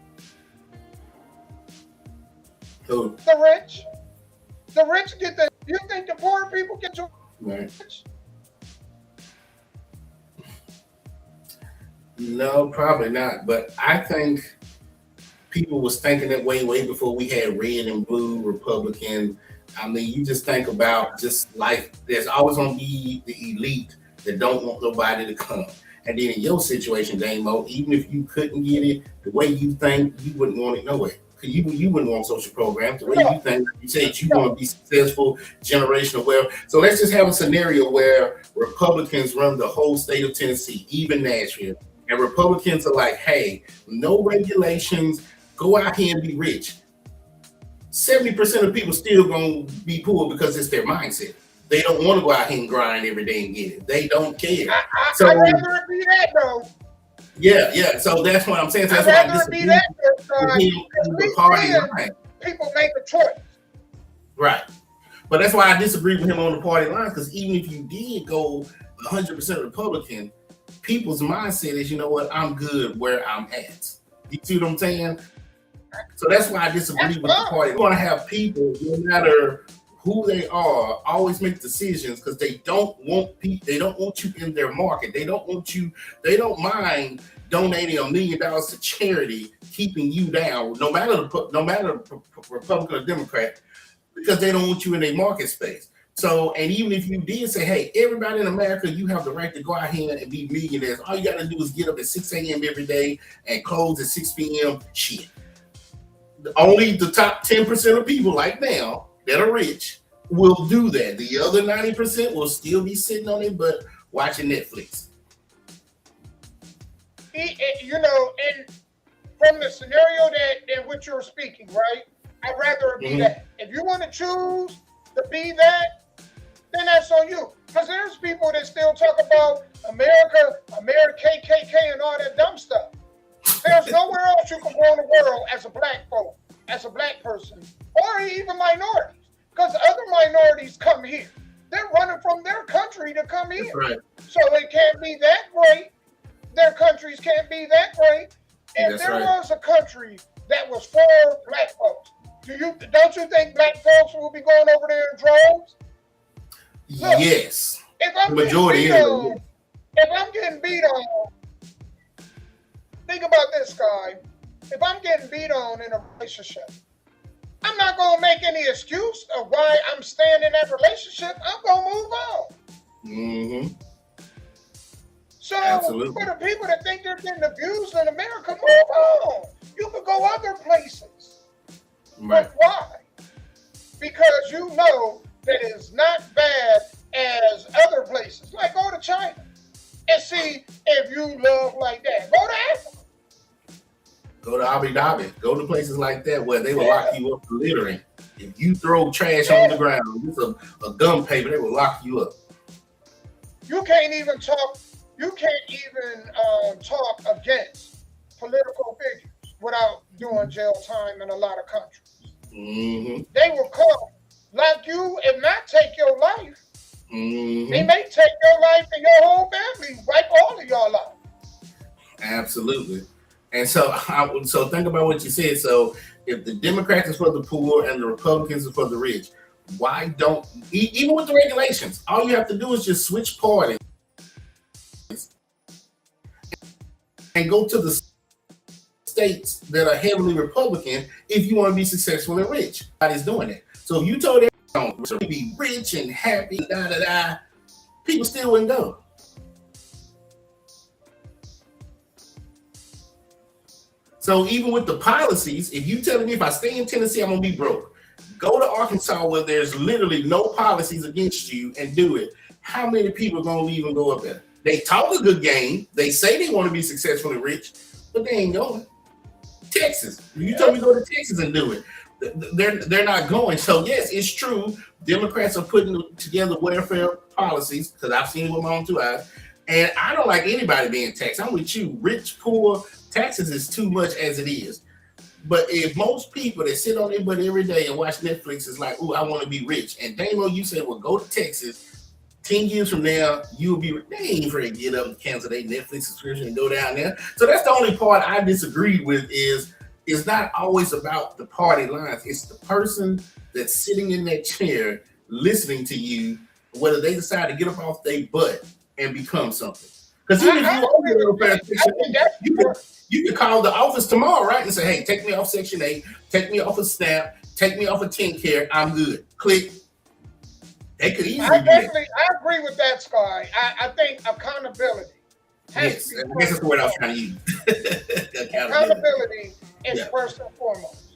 Who? The rich. The rich get the. You think the poor people get to rich? No, probably not. But I think people was thinking that way before we had red and blue Republican. I mean, you just think about just life. There's always going to be the elite that don't want nobody to come. And then in your situation, Damo, even if you couldn't get it, the way you think, you wouldn't want it no way. Because you wouldn't want social programs. The way you think, you said you want to be successful, generational wealth. So let's just have a scenario where Republicans run the whole state of Tennessee, even Nashville. And Republicans are like, hey, no regulations, go out here and be rich. 70% of people still gonna be poor because it's their mindset. They don't want to go out here and grind every day and get it. They don't care. I'd rather it be that though. Yeah. So that's what I'm saying. So that's I'd why I rather it be that disagree. People make a choice. Right. But that's why I disagree with him on the party lines, because even if you did go 100% Republican, people's mindset is, you know what, I'm good where I'm at. You see what I'm saying? So that's why I disagree with the party. You want to have people, no matter who they are, always make decisions because they don't want people. They don't want you in their market. They don't want you. They don't mind donating $1 million to charity, keeping you down, no matter Republican or Democrat, because they don't want you in their market space. So, and even if you did say, hey, everybody in America, you have the right to go out here and be millionaires. All you got to do is get up at 6 a.m. every day and close at 6 p.m. Shit. Only the top 10% of people like now that are rich will do that. The other 90% will still be sitting on their butt watching Netflix. You know, and from the scenario that which you're speaking, right? I'd rather it be that. If you want to choose to be that, then that's on you. Because there's people that still talk about America, KKK, and all that dumb stuff. There's nowhere else you can go in the world as a black folk, as a black person, or even minorities. Because other minorities come here. They're running from their country to come here. Right. So it can't be that great. Their countries can't be that great. If there was a country that was for black folks, don't you think black folks will be going over there in droves? Look, yes. If I'm getting beat on, think about this, guy. If I'm getting beat on in a relationship, I'm not going to make any excuse of why I'm staying in that relationship. I'm going to move on. Mm-hmm. So Absolutely. For the people that think they're getting abused in America, move on. You could go other places. Right. But why? Because you know that it's not bad as other places. Like go to China and see if you love like that. Go to Africa. Go to Abu Dhabi. Go to places like that where they will lock you up for littering. If you throw trash on the ground, it's a gum paper, they will lock you up. You can't even talk. You can't even talk against political figures without doing jail time in a lot of countries. Mm-hmm. They will come like you and not take your life. Mm-hmm. They may take your life and your whole family, wipe all of your life. Absolutely. And so think about what you said. So if the Democrats is for the poor and the Republicans is for the rich, why don't, even with the regulations, all you have to do is just switch parties and go to the states that are heavily Republican if you want to be successful and rich. Nobody's doing that. So if you told everyone to be rich and happy, people still wouldn't go. So even with the policies, if you telling me if I stay in Tennessee, I'm gonna be broke. Go to Arkansas where there's literally no policies against you and do it. How many people are gonna leave and go up there? They talk a good game. They say they want to be successful and rich, but they ain't going. Texas. You told me to go to Texas and do it. They're not going. So yes, it's true. Democrats are putting together welfare policies because I've seen it with my own 2 eyes. And I don't like anybody being taxed. I'm with you. Rich, poor, taxes is too much as it is. But if most people that sit on their butt every day and watch Netflix is like, "Ooh, I want to be rich," and Damo, you said, "Well, go to Texas." 10 years from now, you'll be, they ain't ready to get up and cancel their Netflix subscription and go down there. So that's the only part I disagree with is it's not always about the party lines. It's the person that's sitting in that chair listening to you, whether they decide to get up off their butt and become something. Because even if I you are agree with welfare that. Section I think 8, that's you could call the office tomorrow, right, and say, hey, take me off Section 8, take me off of SNAP, take me off of 10 Care, I'm good. Click. They could easily do that. I agree with that, Sky. I think accountability has Yes, to be I guess that's the word I was trying to use. accountability is Yeah. first and foremost.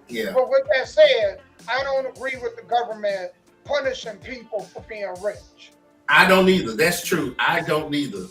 Yeah. But with that said, I don't agree with the government punishing people for being rich. I don't either. That's true. I don't either.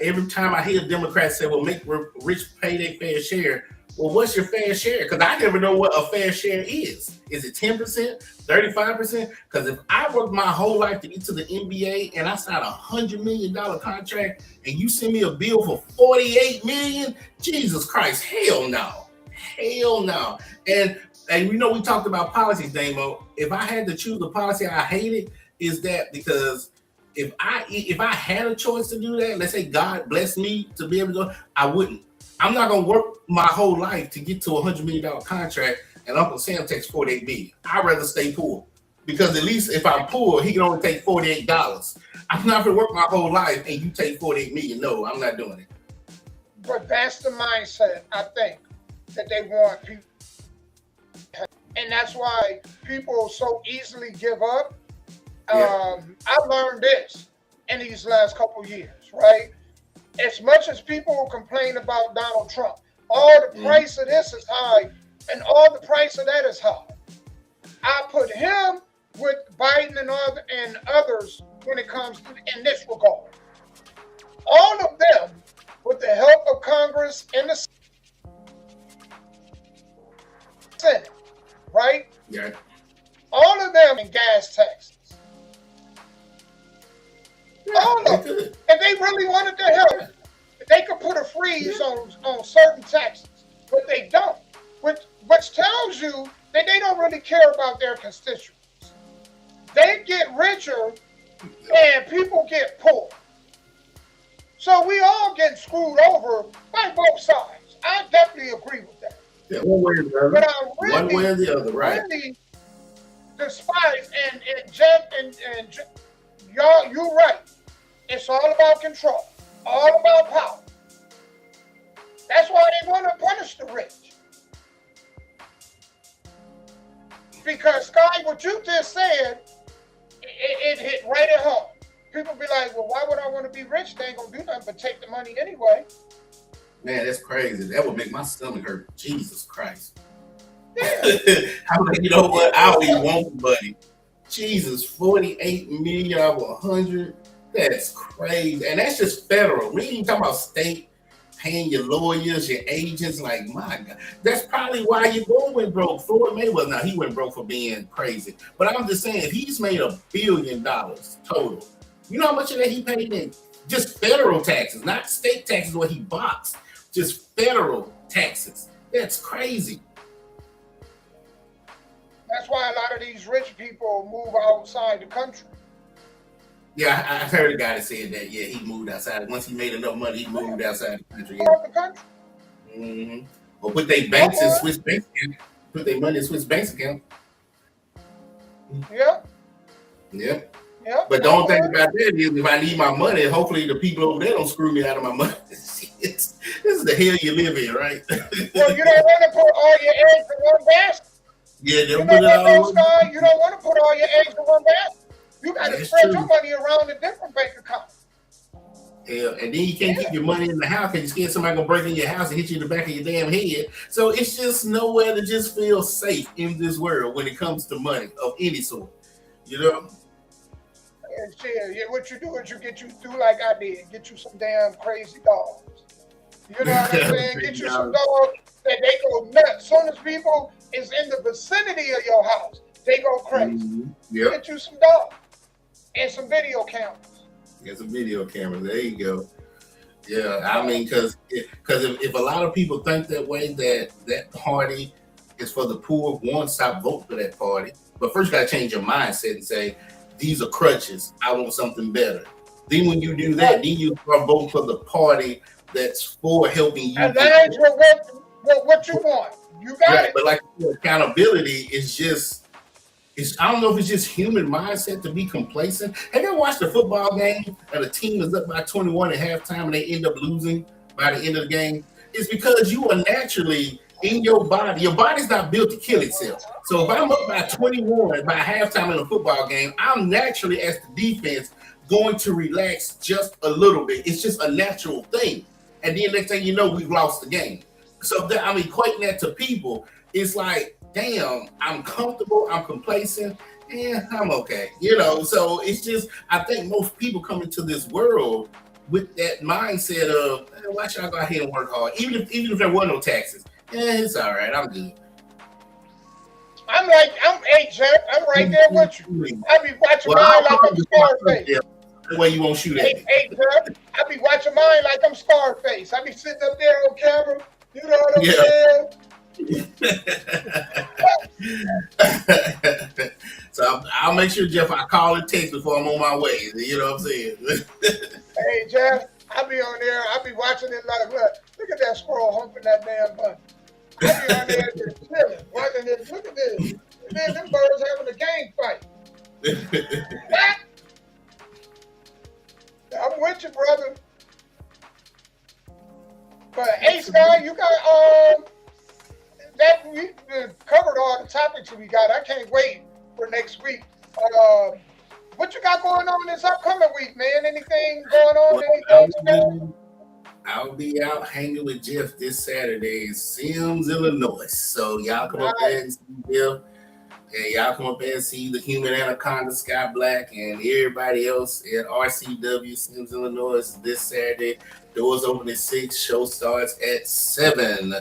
Every time I hear Democrats say, well, make rich pay their fair share. Well, what's your fair share? Because I never know what a fair share is. Is it 10%, 35%? Because if I work my whole life to get to the NBA and I sign $100 million contract and you send me a bill for $48 million, Jesus Christ, hell no. Hell no. And you know, we talked about policies, Damo. If I had to choose a policy I hated, is that because if I had a choice to do that, let's say God bless me to be able to go, I wouldn't. I'm not gonna work my whole life to get to $100 million contract and Uncle Sam takes $48 million. I'd rather stay poor because at least if I'm poor, he can only take $48. I'm not gonna work my whole life and you take $48 million. No, I'm not doing it. But that's the mindset, I think, that they want people. And that's why people so easily give up. I learned this in these last couple years, right? As much as people complain about Donald Trump, all the price of this is high and all the price of that is high. I put him with Biden and others when it comes to in this regard. All of them, with the help of Congress and the Senate, right? Yeah. All of them in gas taxes. All of them. If they really wanted to help, they could put a freeze on certain taxes, but they don't. Which tells you that they don't really care about their constituents. They get richer and people get poor. So we all get screwed over by both sides. I definitely agree with that. Yeah, one way or the other. But I really, one way or the other, right? Really despise and y'all, you're right. It's all about control, all about power. That's why they want to punish the rich. Because Sky, what you just said, it hit right at home. People be like, well, why would I want to be rich? They ain't gonna do nothing but take the money anyway. Man, that's crazy. That would make my stomach hurt. Jesus Christ. Yeah. I'm like, you know what? I don't even want the money. Jesus, 48 million over 100. That's crazy. And that's just federal. We ain't talking about state paying your lawyers, your agents. Like, my God. That's probably why your boy went broke. Floyd Mayweather, now he went broke for being crazy. But I'm just saying, if he's made $1 billion total, you know how much of that he paid in just federal taxes, not state taxes where he boxed, just federal taxes. That's crazy. That's why a lot of these rich people move outside the country. Yeah, I heard a guy that said that. Yeah, he moved outside. Once he made enough money, he moved outside the country. Out the country. Mm-hmm. Or put their banks in Swiss bank account. Put their money in Swiss bank account. Yeah. Yeah. Yeah. But the only thing about that is if I need my money, hopefully the people over there don't screw me out of my money. This is the hell you live in, right? Well, you don't want to put all your eggs in one basket. Yeah, they'll You put it know all what, Sky? You don't want to put all your eggs in one basket. You got to spread your money around in different bank accounts. Yeah, and then you can't keep your money in the house because you're scared somebody gonna break in your house and hit you in the back of your damn head. So it's just nowhere to just feel safe in this world when it comes to money of any sort. You know? Yeah, what you do is you do like I did. Get you some damn crazy dogs. You know what I'm saying? Get you some dogs that they go nuts. As soon as people is in the vicinity of your house, they go crazy. Mm-hmm. Yep. Get you some dogs and some video cameras. Get some video cameras. There you go. Yeah, I mean, because if a lot of people think that way, that party is for the poor, one, stop voting for that party. But first, you got to change your mindset and say, these are crutches. I want something better. Then when you do that, then you start voting for the party that's for helping you. And that ain't what you want. You got it. But like accountability is just I don't know if it's just human mindset to be complacent. Have you ever watched a football game and a team is up by 21 at halftime and they end up losing by the end of the game? It's because you are naturally in your body's not built to kill itself. So if I'm up by 21 by halftime in a football game, I'm naturally, as the defense, going to relax just a little bit. It's just a natural thing. And then next thing you know, we've lost the game. So that, I'm equating that to people. It's like, damn, I'm comfortable, I'm complacent, and I'm okay. So it's just, I think most people come into this world with that mindset of, why should I go ahead and work hard? Even if there were no taxes. It's all right, I'm good. Hey, Jeff, I'm right there with you. I be watching mine like I'm Scarface. The way you won't shoot at me. Hey, Jeff, I be watching mine like I'm Scarface. I be sitting up there on camera. You know what I'm saying? So I'll make sure, Jeff, I call and text before I'm on my way. You know what I'm saying? Hey, Jeff, I be on there. I be watching it like, look at that squirrel humping that damn button. I be on there just chilling, watching this. Look at this. And then them birds having a gang fight. I'm with you, brother. But hey, Sky, you got that we covered all the topics we got. I can't wait for next week. What you got going on this upcoming week, man? Anything going on? I'll be out hanging with Jeff this Saturday in Sims, Illinois. So y'all come up there and see Jeff. And y'all come up there and see the Human Anaconda, Sky Black, and everybody else at RCW Sims, Illinois this Saturday. Doors open at 6. Show starts at 7.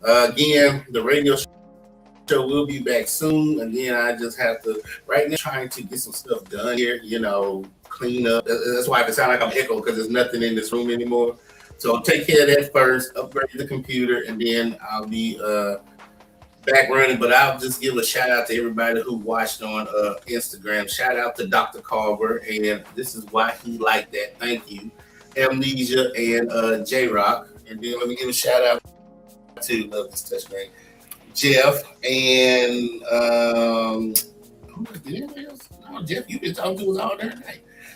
Again, the radio show will be back soon. Again, I just have to right now trying to get some stuff done here. Clean up. That's why I can sound like I'm echoing, because there's nothing in this room anymore. So take care of that first. Upgrade the computer, and then I'll be back running. But I'll just give a shout out to everybody who watched on Instagram. Shout out to Dr. Carver, and this is why he liked that. Thank you, Amnesia and J Rock. And then let me give a shout out to love this touch name, Jeff and Jeff. You've been talking to us all day.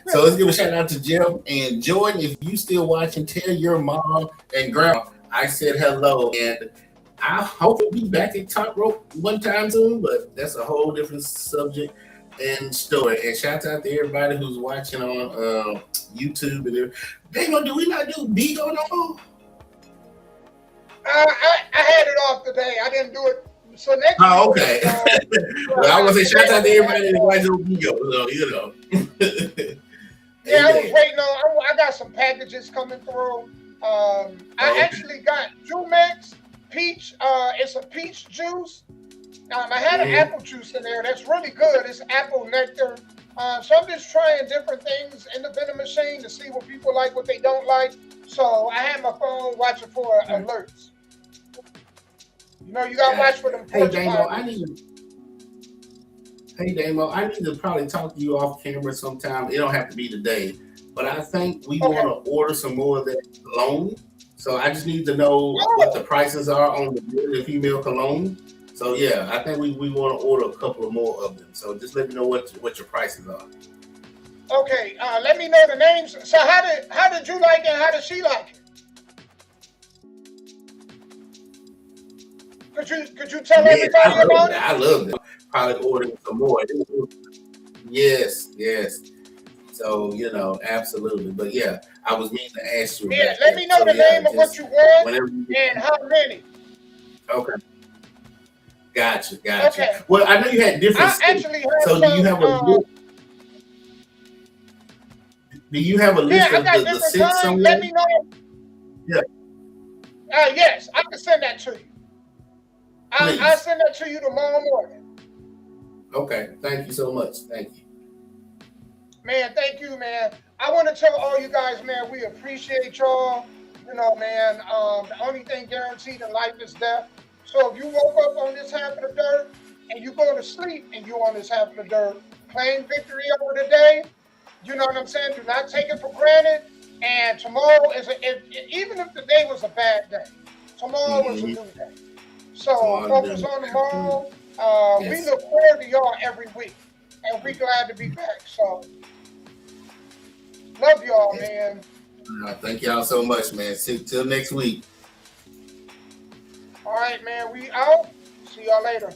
So let's give a shout out to Jeff and Jordan. If you still watching, tell your mom and grandma I said hello, and I hope we'll be back at Top Rope one time soon, but that's a whole different subject and story. And shout out to everybody who's watching on YouTube. And Damo, do we not do Bigo no more? I had it off today. I didn't do it. So next okay. Well, I want to say shout out to everybody that watches on Bigo, so, Yeah, I was waiting on. I got some packages coming through. I actually got Jumex peach. It's a peach juice. I had an apple juice in there. That's really good. It's apple nectar. So I'm just trying different things in the vending machine to see what people like, what they don't like. So I have my phone watching for alerts. You got to watch for them. Hey, Damo, I need to probably talk to you off camera sometime. It don't have to be today, but I think we want to order some more of that cologne. So I just need to know what the prices are on the female cologne. So yeah, I think we want to order a couple of more of them. So just let me know what your prices are. Okay, let me know the names. So how did you like it? And how did she like it? Could you tell everybody about it? I love it. Probably ordering some more. Yes. So absolutely. But yeah, I was meaning to ask you. Yeah, let me know the name of what you want and how many. Okay. Gotcha. Okay. Well, I know you had different. I actually have so do you have a list? Do you have a list of the scents somewhere? Let me know. Yeah. Yes, I can send that to you. I'll send that to you tomorrow morning. Okay. Thank you so much. Thank you. Man, thank you, man. I want to tell all you guys, man, we appreciate y'all. Man, the only thing guaranteed in life is death. So if you woke up on this half of the dirt and you go to sleep and you're on this half of the dirt, claim victory over the day. You know what I'm saying? Do not take it for granted. And tomorrow is even if the day was a bad day, tomorrow is a new day. So focus on tomorrow We look forward to y'all every week, and we glad to be back. So, love y'all, man. Thank y'all so much, man. Till next week. All right, man. We out. See y'all later.